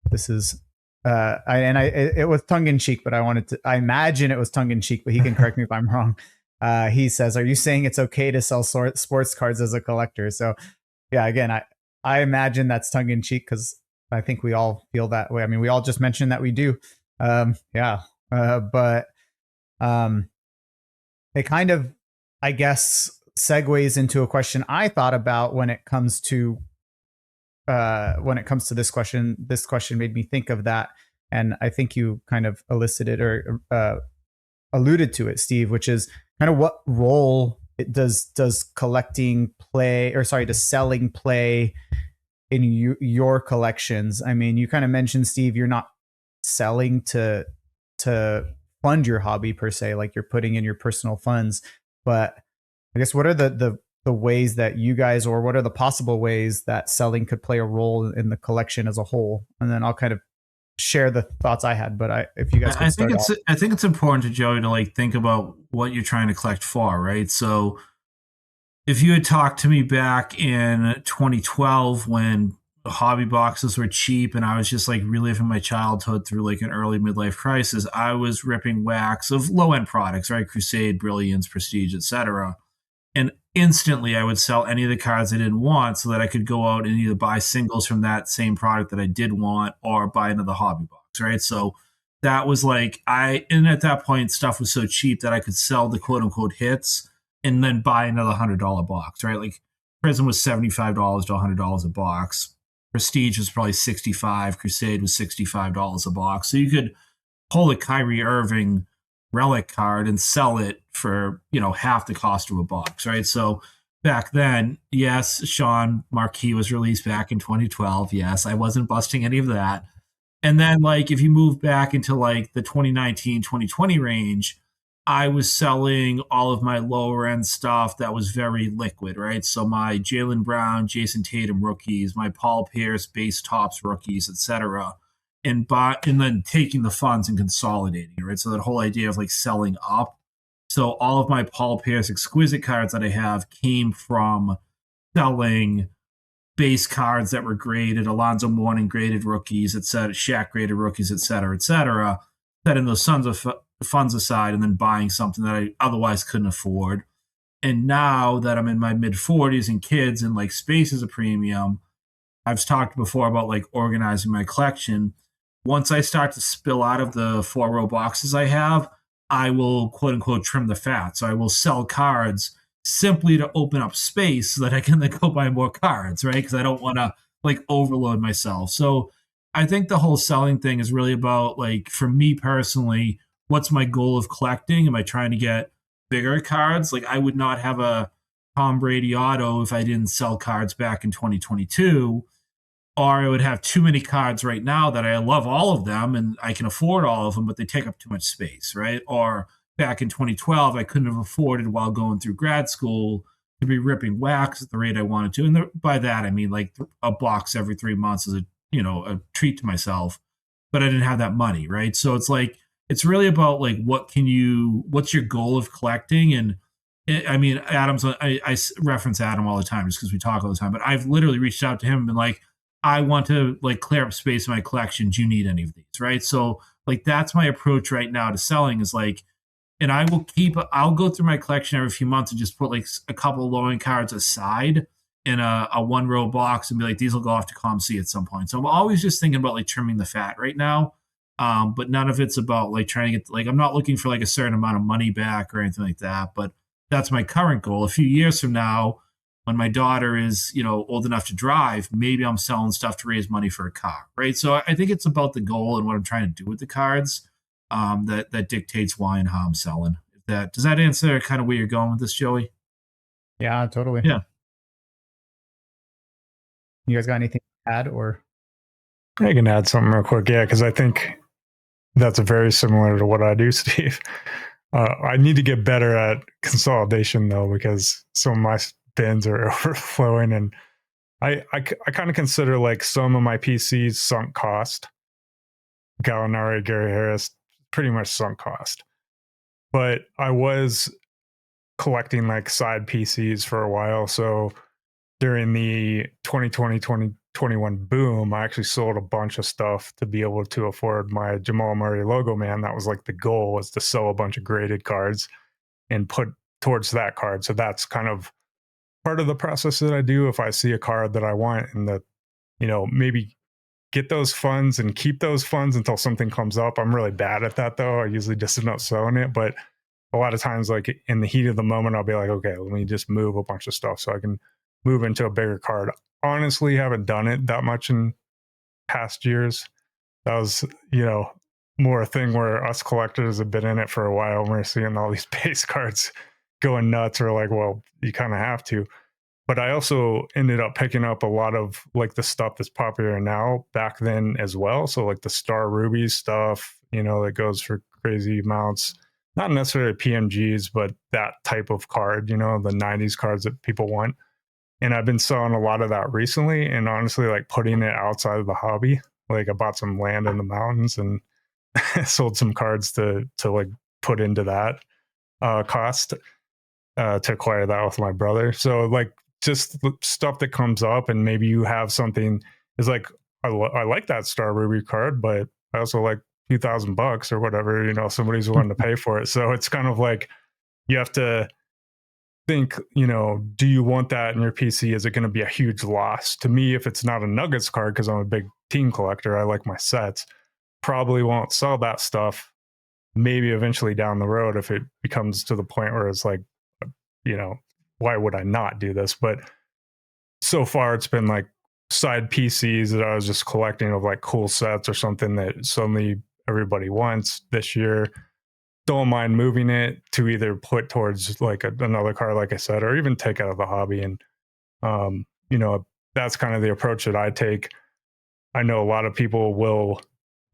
this is, it was tongue in cheek, but I imagine it was tongue in cheek, but he can correct me if I'm wrong. He says, are you saying it's okay to sell sports cards as a collector? So yeah, again, I imagine that's tongue in cheek because I think we all feel that way. I mean, we all just mentioned that we do. But it kind of, I guess, segues into a question I thought about when it comes to this question. This question made me think of that, and I think you kind of elicited or alluded to it, Steve, which is kind of what role does selling play in your collections? I mean, you kind of mentioned, Steve, you're not selling to fund your hobby per se, like you're putting in your personal funds, but I guess what are the ways that you guys, or what are the possible ways that selling could play a role in the collection as a whole? And then I'll kind of share the thoughts I had, but if you guys could start off. I think it's important to Joey to like think about what you're trying to collect for, right? So if you had talked to me back in 2012 when hobby boxes were cheap and I was just like reliving my childhood through like an early midlife crisis, I was ripping wax of low-end products, right? Crusade, Brilliance, Prestige, etc. And instantly I would sell any of the cards I didn't want so that I could go out and either buy singles from that same product that I did want or buy another hobby box, right? So that was like, and at that point, stuff was so cheap that I could sell the quote unquote hits and then buy another $100 box, right? Like Prism was $75 to $100 a box. Prestige was probably $65. Crusade was $65 a box. So you could pull a Kyrie Irving relic card and sell it for, half the cost of a box, right? So back then, yes, Sean Marquis was released back in 2012. Yes, I wasn't busting any of that. And then, like, if you move back into like the 2019, 2020 range, I was selling all of my lower end stuff that was very liquid, right? So my Jaylen Brown, Jason Tatum rookies, my Paul Pierce base tops rookies, etc. And then taking the funds and consolidating, right? So that whole idea of like selling up. So all of my Paul Pierce exquisite cards that I have came from selling base cards that were graded, Alonzo Mourning graded rookies, et cetera, Shaq graded rookies, et cetera, setting those funds aside and then buying something that I otherwise couldn't afford. And now that I'm in my mid 40s and kids and like space is a premium, I've talked before about like organizing my collection. Once I start to spill out of the 4-row boxes I have, I will quote unquote trim the fat. So I will sell cards simply to open up space so that I can then go buy more cards, right? Because I don't want to like overload myself. So I think the whole selling thing is really about like, for me personally, what's my goal of collecting? Am I trying to get bigger cards? Like I would not have a Tom Brady auto if I didn't sell cards back in 2022, or I would have too many cards right now that I love all of them and I can afford all of them, but they take up too much space, right? Or back in 2012, I couldn't have afforded while going through grad school to be ripping wax at the rate I wanted to. And by that, I mean like a box every 3 months is a treat to myself, but I didn't have that money, right? So it's like, it's really about like, what's your goal of collecting? And I mean, I reference Adam all the time just because we talk all the time, but I've literally reached out to him and been like, I want to like clear up space in my collection. Do you need any of these? Right. So like that's my approach right now to selling is like, and I'll go through my collection every few months and just put like a couple of low end cards aside in a 1-row box and be like, these will go off to ComC at some point. So I'm always just thinking about like trimming the fat right now. But none of it's about like trying to get, like, I'm not looking for like a certain amount of money back or anything like that. But that's my current goal. A few years from now, when my daughter is, old enough to drive, maybe I'm selling stuff to raise money for a car, right? So I think it's about the goal and what I'm trying to do with the cards that dictates why and how I'm selling. Does that answer kind of where you're going with this, Joey? Yeah, totally. Yeah. You guys got anything to add or? I can add something real quick. Yeah, because I think that's very similar to what I do, Steve. I need to get better at consolidation though, because some of my bins are overflowing, and I kind of consider like some of my PCs sunk cost. Gallinari, Gary Harris, pretty much sunk cost. But I was collecting like side PCs for a while, so during the 2020-2021 boom, I actually sold a bunch of stuff to be able to afford my Jamal Murray logo man. That was like the goal, was to sell a bunch of graded cards and put towards that card. So that's kind of part of the process that I do. If I see a card that I want and that, maybe get those funds and keep those funds until something comes up. I'm really bad at that though. I usually just end up selling it, but a lot of times, like in the heat of the moment, I'll be like, okay, let me just move a bunch of stuff so I can move into a bigger card. Honestly, haven't done it that much in past years. That was, more a thing where us collectors have been in it for a while and we're seeing all these base cards going nuts. We're like, well, you kind of have to. But I also ended up picking up a lot of like the stuff that's popular now back then as well. So like the Star Ruby stuff, that goes for crazy amounts. Not necessarily PMGs, but that type of card, the 90s cards that people want. And I've been selling a lot of that recently, and honestly, like putting it outside of the hobby. Like I bought some land in the mountains and sold some cards to like put into that cost to acquire that with my brother. So like just stuff that comes up, and maybe you have something is like, I like that Star Ruby card, but I also like $2,000 or whatever, somebody's willing to pay for it. So it's kind of like, you have to think, do you want that in your PC? Is it going to be a huge loss? To me, if it's not a Nuggets card, because I'm a big team collector, I like my sets, probably won't sell that stuff. Maybe eventually down the road, if it becomes to the point where it's like, why would I not do this? But so far it's been like side PCs that I was just collecting of like cool sets or something that suddenly everybody wants this year. don't mind moving it to either put towards like another card, like I said, or even take out of the hobby. And that's kind of the approach that I take. I know a lot of people will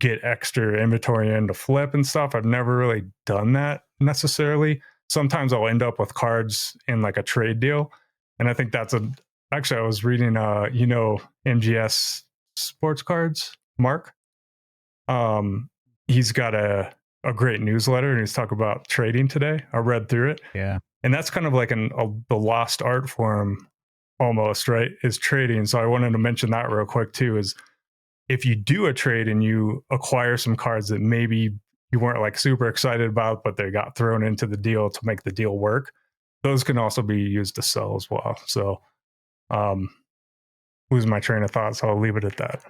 get extra inventory in to flip and stuff. I've never really done that necessarily. Sometimes I'll end up with cards in like a trade deal. And I think that's actually, I was reading, MGS Sports Cards, Mark. He's got a great newsletter and he's talking about trading today. I read through it. Yeah. And that's kind of like the lost art form almost, right? Is trading. So I wanted to mention that real quick too, is if you do a trade and you acquire some cards that maybe you weren't like super excited about, but they got thrown into the deal to make the deal work, those can also be used to sell as well. So losing my train of thought, so I'll leave it at that.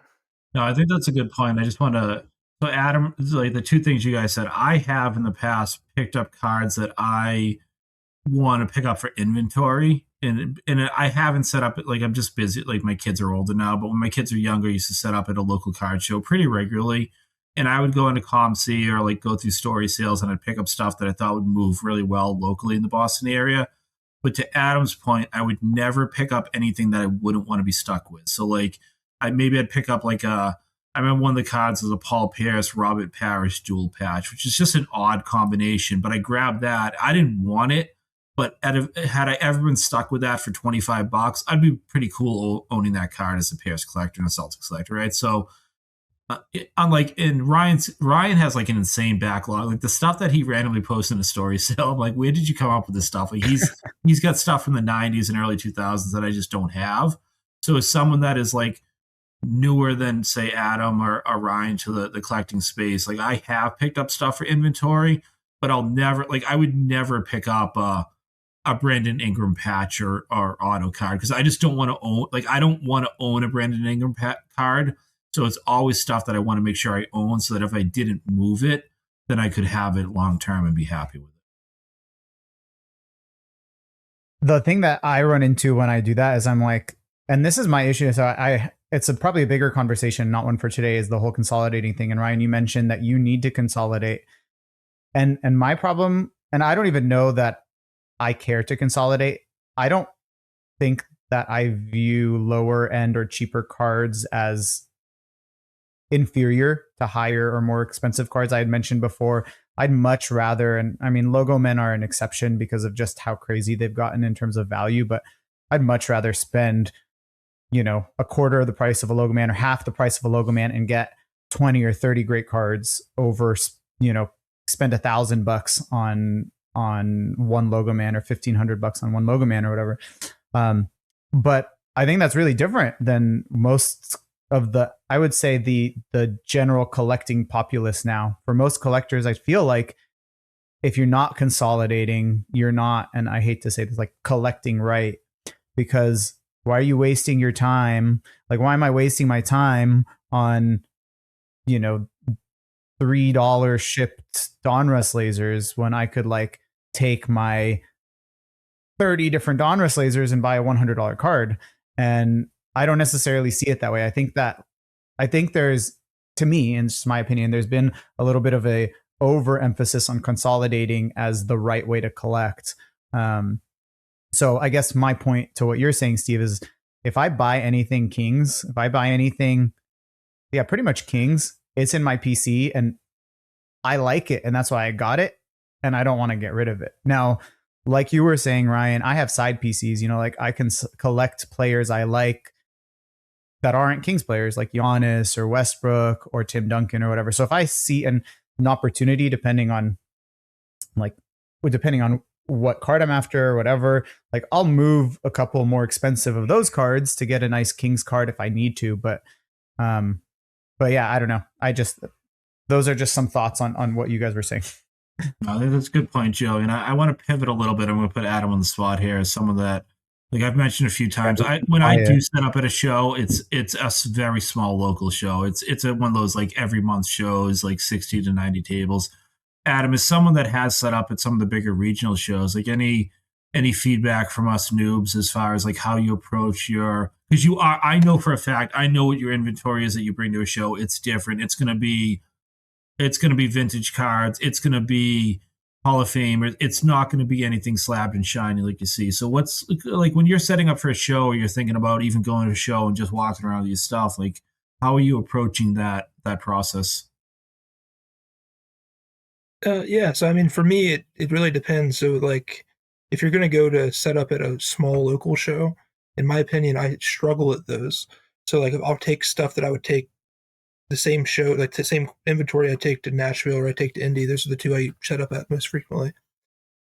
No, I think that's a good point. I just want to, so Adam, like the two things you guys said, I have in the past picked up cards that I want to pick up for inventory. And I haven't set up, like I'm just busy, like my kids are older now, but when my kids are younger, I used to set up at a local card show pretty regularly. And I would go into ComC or like go through story sales and I'd pick up stuff that I thought would move really well locally in the Boston area. But to Adam's point, I would never pick up anything that I wouldn't want to be stuck with. So like I'd pick up like I remember one of the cards was a Paul Pierce, Robert Parrish dual patch, which is just an odd combination. But I grabbed that. I didn't want it. But had I ever been stuck with that for $25, I'd be pretty cool owning that card as a Pierce collector and a Celtics collector, right? So, unlike Ryan has like an insane backlog. Like the stuff that he randomly posts in a story sale, I'm like, where did you come up with this stuff? Like he's got stuff from the '90s and early 2000s that I just don't have. So, as someone that is like newer than say Adam or Ryan to the collecting space, like I have picked up stuff for inventory, but I would never pick up a Brandon Ingram patch or auto card because I just don't want to own, like I don't want to own a Brandon Ingram card. So it's always stuff that I want to make sure I own so that if I didn't move it, then I could have it long term and be happy with it. The thing that I run into when I do that is I'm like, and this is my issue. So it's probably a bigger conversation, not one for today, is the whole consolidating thing. And Ryan, you mentioned that you need to consolidate. And my problem, and I don't even know that I care to consolidate. I don't think that I view lower end or cheaper cards as inferior to higher or more expensive cards. I had mentioned before, I'd much rather, and I mean, logo men are an exception because of just how crazy they've gotten in terms of value, but I'd much rather spend, a quarter of the price of a logo man or half the price of a logo man and get 20 or 30 great cards over, spend $1,000 on one logo man or $1,500 on one logo man or whatever. But I think that's really different than most of I would say the general collecting populace now. For most collectors, I feel like if you're not consolidating, you're not, and I hate to say this, like collecting right, because why are you wasting your time? Like, why am I wasting my time on, $3 shipped Donruss lasers when I could like take my 30 different Donruss lasers and buy a $100 card? And I don't necessarily see it that way. I think there's, to me, and it's my opinion, there's been a little bit of a overemphasis on consolidating as the right way to collect. So I guess my point to what you're saying, Steve, is if I buy anything Kings, pretty much Kings, it's in my PC and I like it. And that's why I got it. And I don't want to get rid of it. Now, like you were saying, Ryan, I have side PCs, like I can collect players I like that aren't Kings players, like Giannis or Westbrook or Tim Duncan or whatever. So if I see an opportunity, depending on what card I'm after or whatever, like I'll move a couple more expensive of those cards to get a nice Kings card if I need to. But yeah, I don't know. Those are just some thoughts on what you guys were saying. No, that's a good point, Joe. And I want to pivot a little bit. I'm going to put Adam on the spot here as some of that, like I've mentioned a few times. When I do set up at a show, it's a very small local show. It's one of those like every month shows, like 60 to 90 tables. Adam is someone that has set up at some of the bigger regional shows. Like any feedback from us noobs as far as like how you approach because I know for a fact, I know what your inventory is that you bring to a show. It's different. It's going to be vintage cards. It's going to be Hall of Fame, it's not going to be anything slabbed and shiny like you see. So what's like when you're setting up for a show, or you're thinking about even going to a show and just walking around with your stuff, like how are you approaching that process? Yeah, so I mean, for me, it really depends. So, like, if you're going to go to set up at a small local show, in my opinion, I struggle at those. So, like, I'll take stuff that I would take the same show, like the same inventory I take to Nashville or I take to Indy. Those are the two I set up at most frequently.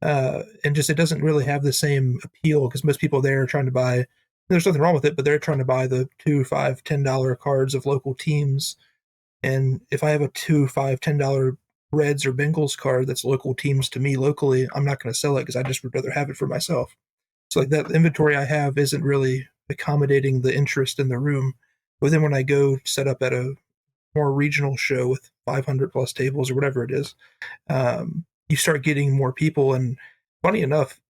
And just it doesn't really have the same appeal because most people there are trying to buy. There's nothing wrong with it, but they're trying to buy the $2, $5, $10 cards of local teams. And if I have a $2, $5, $10 Reds or Bengals card that's local teams to me locally, I'm not going to sell it because I just would rather have it for myself. So like that inventory I have isn't really accommodating the interest in the room. But then when I go set up at a more regional show with 500 plus tables or whatever it is, you start getting more people. And funny enough,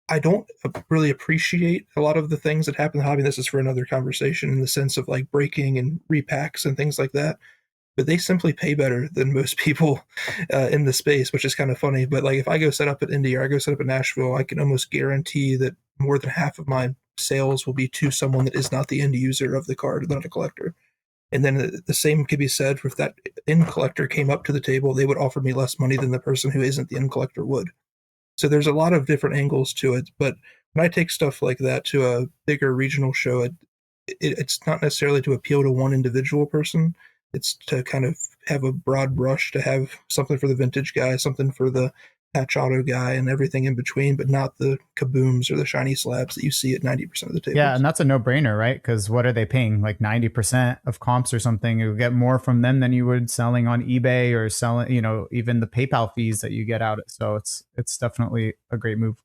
I don't really appreciate a lot of the things that happen in the hobby. This is for another conversation in the sense of like breaking and repacks and things like that. But they simply pay better than most people in the space, which is kind of funny. But like if I go set up at Indy or I go set up at Nashville, I can almost guarantee that more than half of my sales will be to someone that is not the end user of the card, not a collector. And then the same could be said if that end collector came up to the table, they would offer me less money than the person who isn't the end collector would. So there's a lot of different angles to it. But when I take stuff like that to a bigger regional show, it's not necessarily to appeal to one individual person. It's to kind of have a broad brush, to have something for the vintage guy, something for the patch auto guy, and everything in between, but not the kabooms or the shiny slabs that you see at 90% of the tables. Yeah, and that's a no-brainer, right? Because what are they paying? Like 90% of comps or something. You get more from them than you would selling on eBay or selling, even the PayPal fees that you get out. So it's definitely a great move.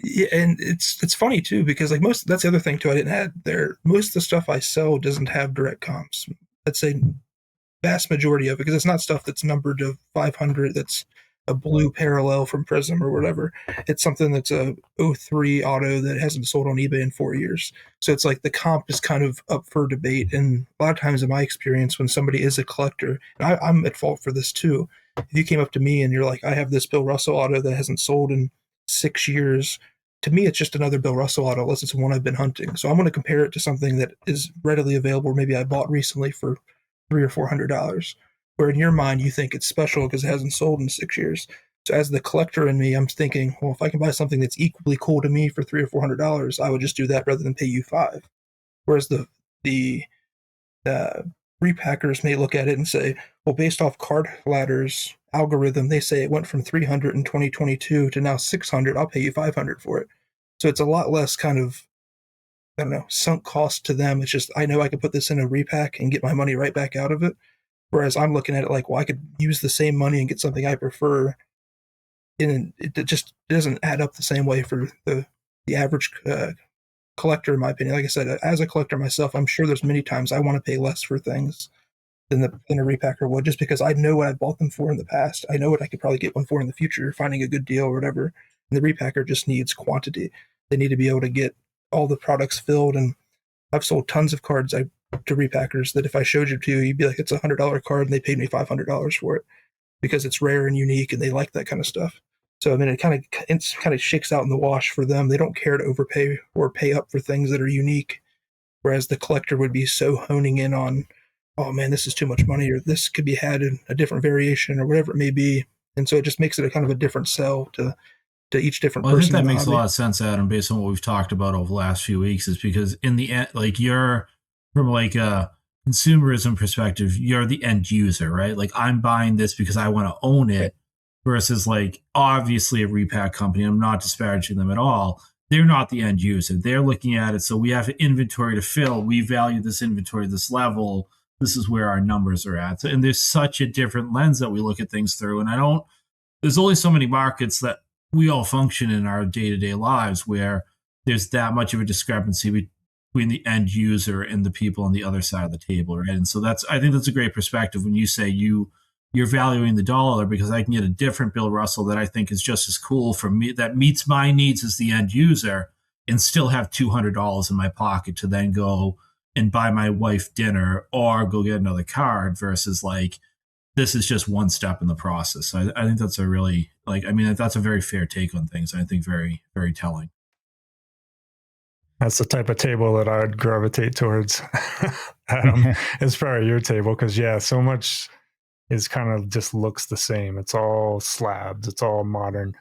Yeah, and it's funny too because like that's the other thing too I didn't add there. Most of the stuff I sell doesn't have direct comps. I'd say vast majority of it because it's not stuff that's numbered to 500. That's a blue parallel from Prism or whatever. It's something that's a 03 auto that hasn't sold on eBay in 4 years. So it's like the comp is kind of up for debate. And a lot of times in my experience, when somebody is a collector, and I'm at fault for this too. If you came up to me and you're like, I have this Bill Russell auto that hasn't sold in 6 years. To me, it's just another Bill Russell auto, unless it's one I've been hunting. So I'm going to compare it to something that is readily available, or maybe I bought recently for $300 or $400. Where in your mind you think it's special because it hasn't sold in 6 years. So as the collector in me, I'm thinking, well, if I can buy something that's equally cool to me for $300 or $400, I would just do that rather than pay you $5. Whereas the repackers may look at it and say, well, based off Card Ladder's algorithm, they say it went from 300 in 2022 to now 600. I'll pay you 500 for it. So it's a lot less kind of, I don't know, sunk cost to them. It's just, I know I can put this in a repack and get my money right back out of it. Whereas I'm looking at it like, well, I could use the same money and get something I prefer. And it just doesn't add up the same way for the average collector, in my opinion. Like I said, as a collector myself, I'm sure there's many times I want to pay less for things than a repacker would, just because I know what I bought them for in the past. I know what I could probably get one for in the future, finding a good deal or whatever. And the repacker just needs quantity. They need to be able to get all the products filled. And I've sold tons of cards to repackers that if I showed you to, you'd be like, it's a $100 card, and they paid me $500 for it because it's rare and unique, and they like that kind of stuff. So I mean, it kind of shakes out in the wash for them. They don't care to overpay or pay up for things that are unique, whereas the collector would be so honing in on, oh man, this is too much money, or this could be had in a different variation, or whatever it may be. And so it just makes it a kind of a different sell to each different person. I think that makes a lot of sense, Adam, based on what we've talked about over the last few weeks, is because in the end, like you're from like a consumerism perspective, you're the end user, right? Like I'm buying this because I want to own it versus like obviously a repack company. I'm not disparaging them at all. They're not the end user. They're looking at it. So we have inventory to fill. We value this inventory, this level. This is where our numbers are at. And there's such a different lens that we look at things through. And there's only so many markets that we all function in our day-to-day lives where there's that much of a discrepancy between the end user and the people on the other side of the table, right? And so I think that's a great perspective when you say you're valuing the dollar, because I can get a different Bill Russell that I think is just as cool for me, that meets my needs as the end user, and still have $200 in my pocket to then go and buy my wife dinner or go get another card, versus like this is just one step in the process. So I think that's a really that's a very fair take on things. I think very, very telling. That's the type of table that I would gravitate towards, Adam, as far as your table. Because, yeah, so much is kind of just looks the same. It's all slabs. It's all modern.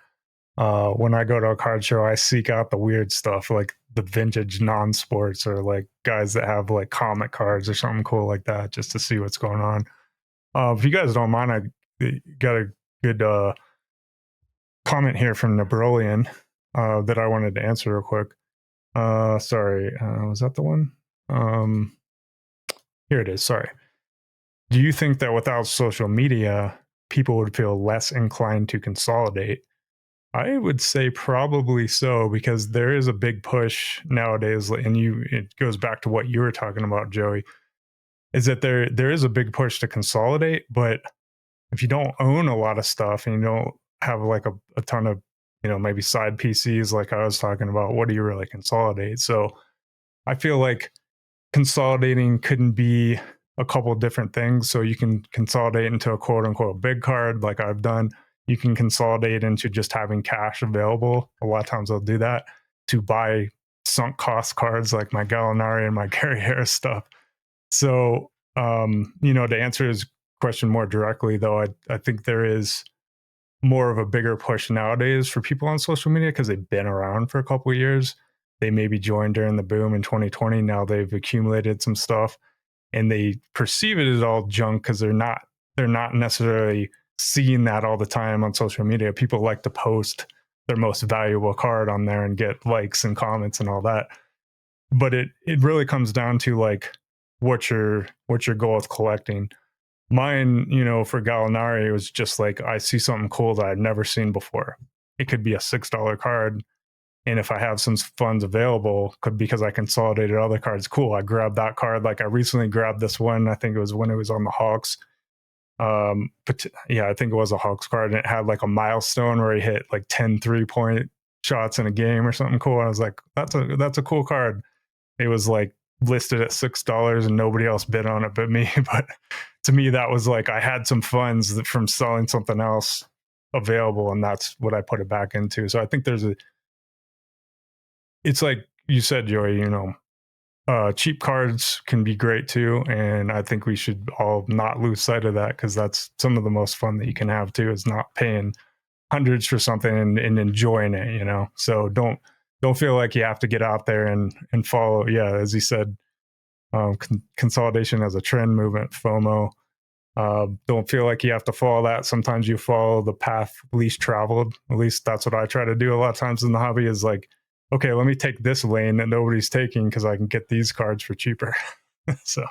When I go to a card show, I seek out the weird stuff, like the vintage non-sports, or like guys that have like comic cards or something cool like that, just to see what's going on. If you guys don't mind, I got a good comment here from Nebrolian that I wanted to answer real quick. Sorry, was that the one? Here it is. Sorry. Do you think that without social media, people would feel less inclined to consolidate? I would say probably so, because there is a big push nowadays, and it goes back to what you were talking about, Joey, is that there is a big push to consolidate, but if you don't own a lot of stuff and you don't have like a ton of, maybe side PCs like I was talking about, what do you really consolidate? So I feel like consolidating couldn't be a couple different things. So you can consolidate into a quote unquote big card like I've done. You can consolidate into just having cash available. A lot of times I'll do that to buy sunk cost cards like my Gallinari and my Gary Harris stuff. So, to answer his question more directly, though, I think there is more of a bigger push nowadays for people on social media because they've been around for a couple of years. They maybe joined during the boom in 2020. Now they've accumulated some stuff and they perceive it as all junk because they're not necessarily seeing that all the time on social media. People like to post their most valuable card on there and get likes and comments and all that. But it really comes down to like what's your goal with collecting. Mine, for Gallinari, it was just like I see something cool that I've never seen before. It could be a $6 card. And if I have some funds available, because I consolidated other cards, cool, I grabbed that card. Like I recently grabbed this one. I think it was when it was on the Hawks. But yeah, I think it was a Hawks card, and it had like a milestone where he hit like 10 3-point shots in a game or something cool. I was like, that's a cool card. It was like listed at $6 and nobody else bid on it but me. But to me, that was like I had some funds from selling something else available, and that's what I put it back into. So I think it's like you said, Joey, cheap cards can be great too. And I think we should all not lose sight of that, because that's some of the most fun that you can have too, is not paying hundreds for something and enjoying it, So don't feel like you have to get out there and follow. Yeah, as he said, consolidation as a trend movement, FOMO. Don't feel like you have to follow that. Sometimes you follow the path least traveled. At least that's what I try to do a lot of times in the hobby, is like, okay, let me take this lane that nobody's taking because I can get these cards for cheaper. So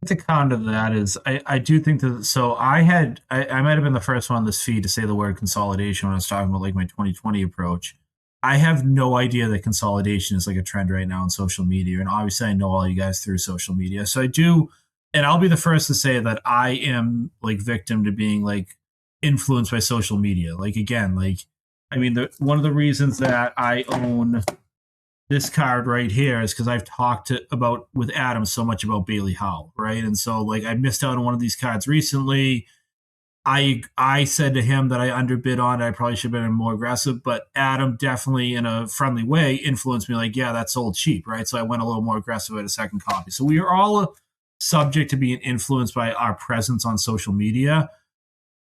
to counter that is I do think that, so I might have been the first one on this feed to say the word consolidation when I was talking about like my 2020 approach. I have no idea that consolidation is like a trend right now on social media. And obviously I know all you guys through social media. So I do, and I'll be the first to say that I am like victim to being like influenced by social media. Like, again, like, I mean, one of the reasons that I own this card right here is because I've talked with Adam so much about Bailey Howell, right? And so like I missed out on one of these cards recently. I said to him that I underbid on it. I probably should have been more aggressive, but Adam definitely in a friendly way influenced me like, yeah, that sold cheap, right? So I went a little more aggressive at a second copy. So we are all subject to being influenced by our presence on social media.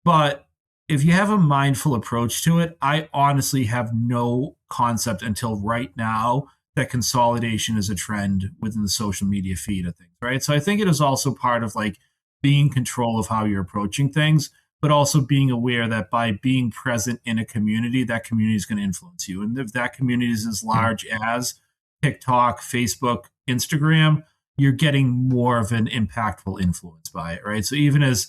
But if you have a mindful approach to it, I honestly have no concept until right now that consolidation is a trend within the social media feed of things, right? So I think it is also part of like being in control of how you're approaching things, but also being aware that by being present in a community, that community is going to influence you. And if that community is as large as TikTok, Facebook, Instagram, you're getting more of an impactful influence by it, right? So even as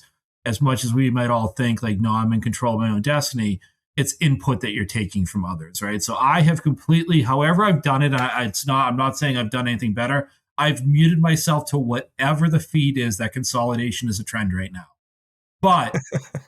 much as we might all think like, no, I'm in control of my own destiny, it's input that you're taking from others, right? So I have completely, however I've done it, I'm not saying I've done anything better. I've muted myself to whatever the feed is that consolidation is a trend right now. But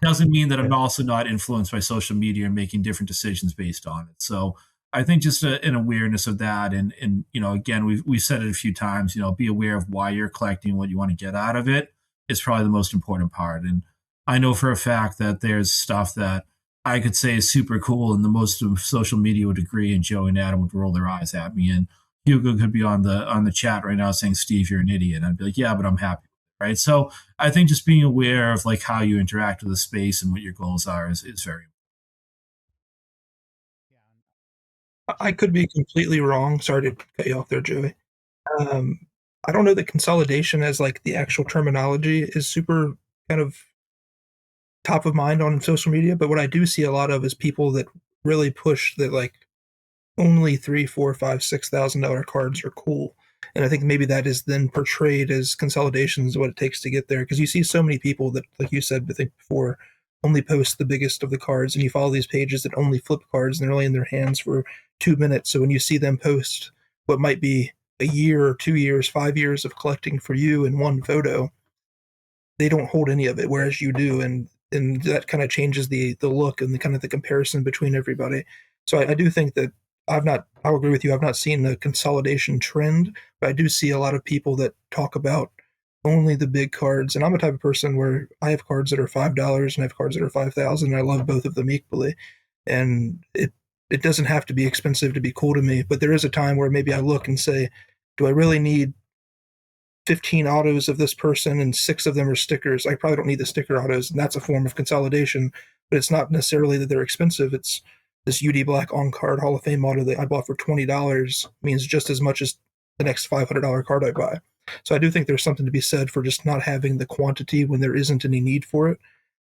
doesn't mean that I'm also not influenced by social media and making different decisions based on it. So I think just an awareness of that. And again, we've said it a few times, be aware of why you're collecting, what you want to get out of it. is probably the most important part. And I know for a fact that there's stuff that I could say is super cool, and the most of social media would agree, and Joe and Adam would roll their eyes at me. And Hugo could be on the chat right now saying, "Steve, you're an idiot." And I'd be like, "Yeah, but I'm happy." Right. So I think just being aware of like how you interact with the space and what your goals are is very important. I could be completely wrong. Sorry to cut you off there, Joey. Um, I don't know that consolidation as like the actual terminology is super kind of top of mind on social media, but what I do see a lot of is people that really push that like only three, four, five, $6,000 cards are cool. And I think maybe that is then portrayed as consolidation is what it takes to get there. Because you see so many people that, like you said, I think before, only post the biggest of the cards, and you follow these pages that only flip cards and they're only in their hands for 2 minutes. So when you see them post what might be a year or 2 years, 5 years of collecting for you in one photo, they don't hold any of it, whereas you do, and that kind of changes the look and the kind of the comparison between everybody. So I do think that I'll agree with you. I've not seen the consolidation trend, but I do see a lot of people that talk about only the big cards. And I'm a type of person where I have cards that are $5 and I have cards that are 5,000. I love both of them equally, and it doesn't have to be expensive to be cool to me. But there is a time where maybe I look and say, do I really need 15 autos of this person and 6 of them are stickers? I probably don't need the sticker autos, and that's a form of consolidation. But it's not necessarily that they're expensive. It's this UD Black on card Hall of Fame auto that I bought for $20 means just as much as the next $500 card I buy. So I do think there's something to be said for just not having the quantity when there isn't any need for it,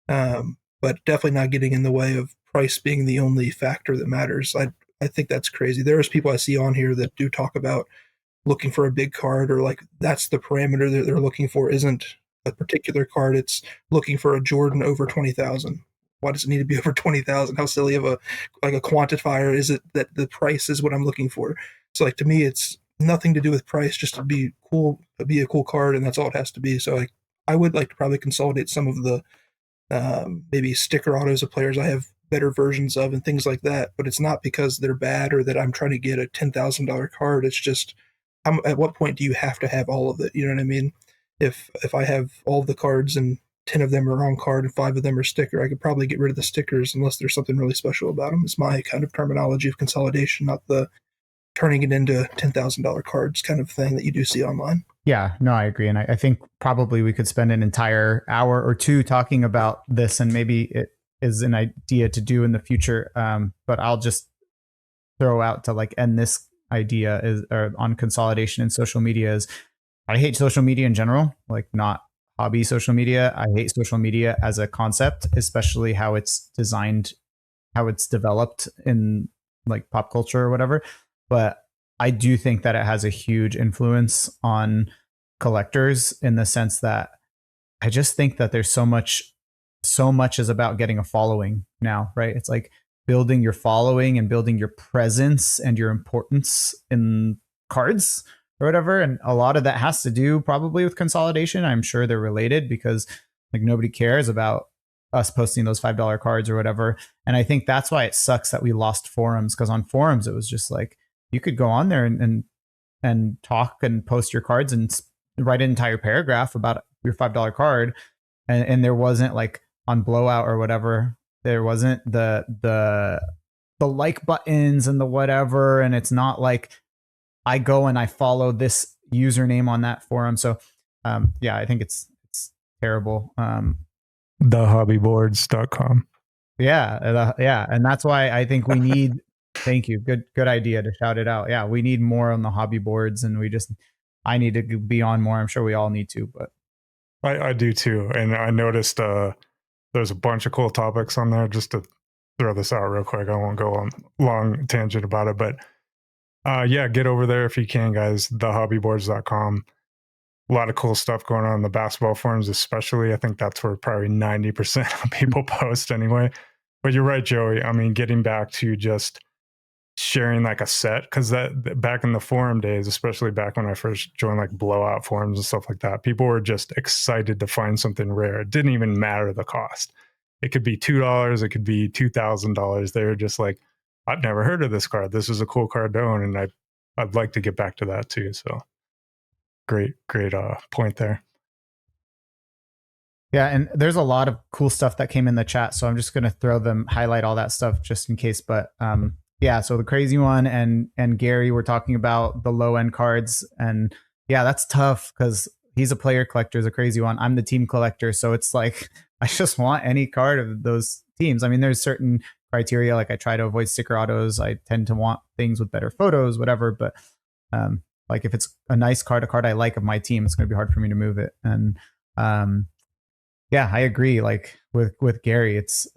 but definitely not getting in the way of price being the only factor that matters. I think that's crazy. There's people I see on here that do talk about looking for a big card, or like that's the parameter that they're looking for isn't a particular card. It's looking for a Jordan over 20,000. Why does it need to be over 20,000? How silly of a quantifier is it that the price is what I'm looking for? So like to me, it's nothing to do with price, just to be cool, be a cool card, and that's all it has to be. So like I would like to probably consolidate some of the maybe sticker autos of players I have better versions of and things like that. But it's not because they're bad or that I'm trying to get a $10,000 card. It's just at what point do you have to have all of it? You know what I mean? If I have all of the cards and 10 of them are on card and 5 of them are sticker, I could probably get rid of the stickers unless there's something really special about them. It's my kind of terminology of consolidation, not the turning it into $10,000 cards kind of thing that you do see online. Yeah, no, I agree. And I think probably we could spend an entire hour or two talking about this, and maybe it is an idea to do in the future. But I'll just throw out to like end this idea is or on consolidation in social media is I hate social media in general, like not hobby social media. I hate social media as a concept, especially how it's designed, how it's developed in like pop culture or whatever. But I do think that it has a huge influence on collectors in the sense that I just think that there's so much is about getting a following now, right? It's like building your following and building your presence and your importance in cards or whatever. And a lot of that has to do probably with consolidation. I'm sure they're related because like nobody cares about us posting those $5 cards or whatever. And I think that's why it sucks that we lost forums, because on forums it was just like you could go on there and talk and post your cards and write an entire paragraph about your $5 card, and there wasn't like on Blowout or whatever, there wasn't the like buttons and the whatever, and it's not like I go and I follow this username on that forum. So yeah, I think it's terrible. Thehobbyboards.com. Yeah, and that's why I think we need. Thank you. Good idea to shout it out. Yeah, we need more on the hobby boards, and I need to be on more. I'm sure we all need to, but I do too. And I noticed there's a bunch of cool topics on there. Just to throw this out real quick, I won't go on long tangent about it, but yeah, get over there if you can, guys. Thehobbyboards.com. A lot of cool stuff going on in the basketball forums, especially. I think that's where probably 90% of people post anyway. But you're right, Joey. I mean, getting back to just sharing like a set, because that back in the forum days, especially back when I first joined like Blowout forums and stuff like that, people were just excited to find something rare. It didn't even matter the cost. It could be $2, it could be $2,000. They were just like, I've never heard of this card. This is a cool card to own, and I'd like to get back to that too. So great point there. Yeah, and there's a lot of cool stuff that came in the chat, so I'm just gonna highlight all that stuff just in case. But yeah, so the crazy one and Gary were talking about the low end cards, and yeah, that's tough because he's a player collector, is a crazy one. I'm the team collector, so it's like I just want any card of those teams. I mean, there's certain criteria, like I try to avoid sticker autos. I tend to want things with better photos, whatever. But like if it's a nice card, a card I like of my team, it's going to be hard for me to move it. And yeah, I agree. Like with Gary, it's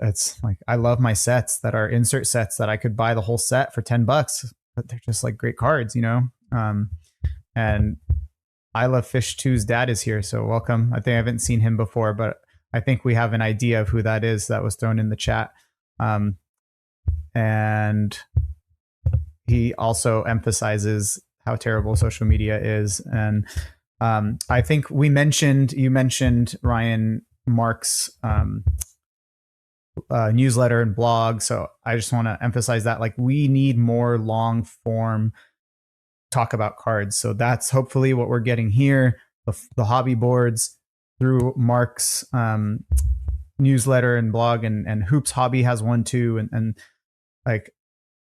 like I love my sets that are insert sets that I could buy the whole set for $10, but they're just like great cards, you know. And I love Fish 2's dad is here, so welcome. I think I haven't seen him before, but I think we have an idea of who that is that was thrown in the chat. And he also emphasizes how terrible social media is. And I think you mentioned Ryan, Mark's newsletter and blog. So I just want to emphasize that like we need more long form talk about cards. So that's hopefully what we're getting here. The hobby boards through Mark's newsletter and blog, and Hoops Hobby has one too. And like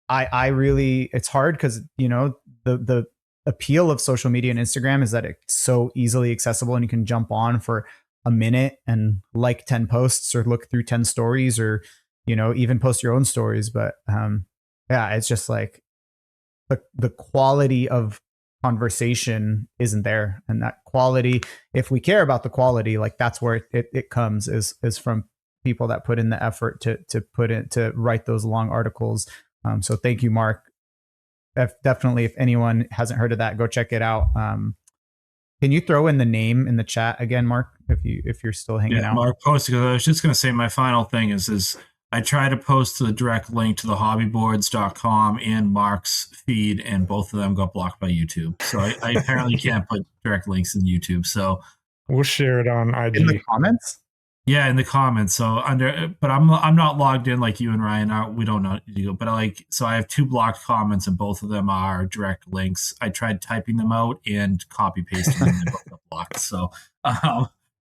I really, it's hard because you know the appeal of social media and Instagram is that it's so easily accessible and you can jump on for a minute and like 10 posts or look through 10 stories or, you know, even post your own stories. But yeah, it's just like the quality of conversation isn't there. And that quality, if we care about the quality, like that's where it comes is from people that put in the effort to write those long articles. So thank you, Mark. Definitely, if anyone hasn't heard of that, go check it out. Can you throw in the name in the chat again, Mark, if you're still hanging out? Mark posted, because I was just going to say my final thing is I try to post the direct link to the hobbyboards.com and Mark's feed, and both of them got blocked by YouTube. So I apparently can't put direct links in YouTube. So we'll share it on IG. In the comments? Yeah, in the comments. So but I'm not logged in like you and Ryan are. We don't know you, but so I have 2 blocked comments, and both of them are direct links. I tried typing them out and copy pasting them, and they both got blocked. So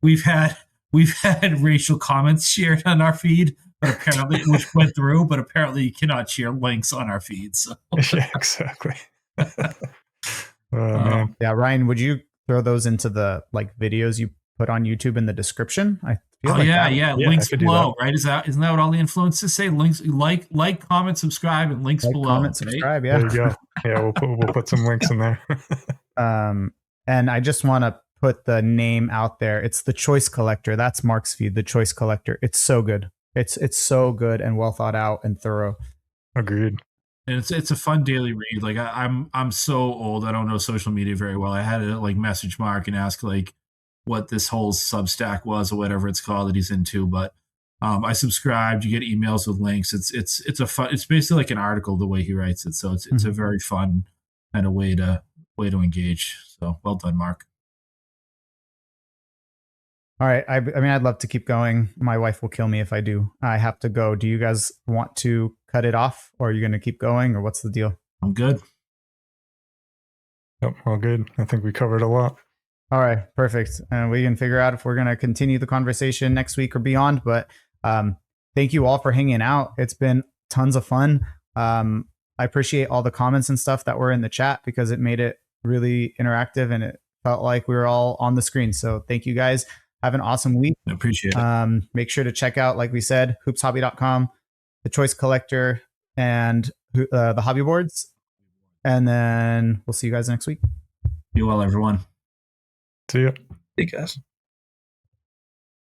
we've had racial comments shared on our feed, but apparently which went through, but apparently you cannot share links on our feed. So yeah, exactly. Man. Yeah, Ryan, would you throw those into the like videos you put on YouTube in the description? I feel like links below, right? Isn't that what all the influencers say? Links, like, comment, subscribe, and links below. Comment, subscribe. Yeah, there you go. Yeah, we'll put some links in there. And I just want to put the name out there. It's the Choice Collector. That's Mark's feed. The Choice Collector. It's so good. It's so good and well thought out and thorough. Agreed. And it's a fun daily read. Like I'm so old, I don't know social media very well. I had to like message Mark and ask like what this whole Substack was or whatever it's called that he's into. But I subscribed. You get emails with links. It's basically like an article the way he writes it. So it's a very fun kind of way to engage. So well done, Mark. All right. I mean, I'd love to keep going. My wife will kill me if I do. I have to go. Do you guys want to cut it off, or are you going to keep going, or what's the deal? I'm good. Yep, all good. I think we covered a lot. All right, perfect. And we can figure out if we're going to continue the conversation next week or beyond. But thank you all for hanging out. It's been tons of fun. I appreciate all the comments and stuff that were in the chat because it made it really interactive and it felt like we were all on the screen. So thank you guys. Have an awesome week. I appreciate it. Make sure to check out, like we said, hoopshobby.com, the Choice Collector, and the hobby boards. And then we'll see you guys next week. Be well, everyone. See ya. Hey, guys.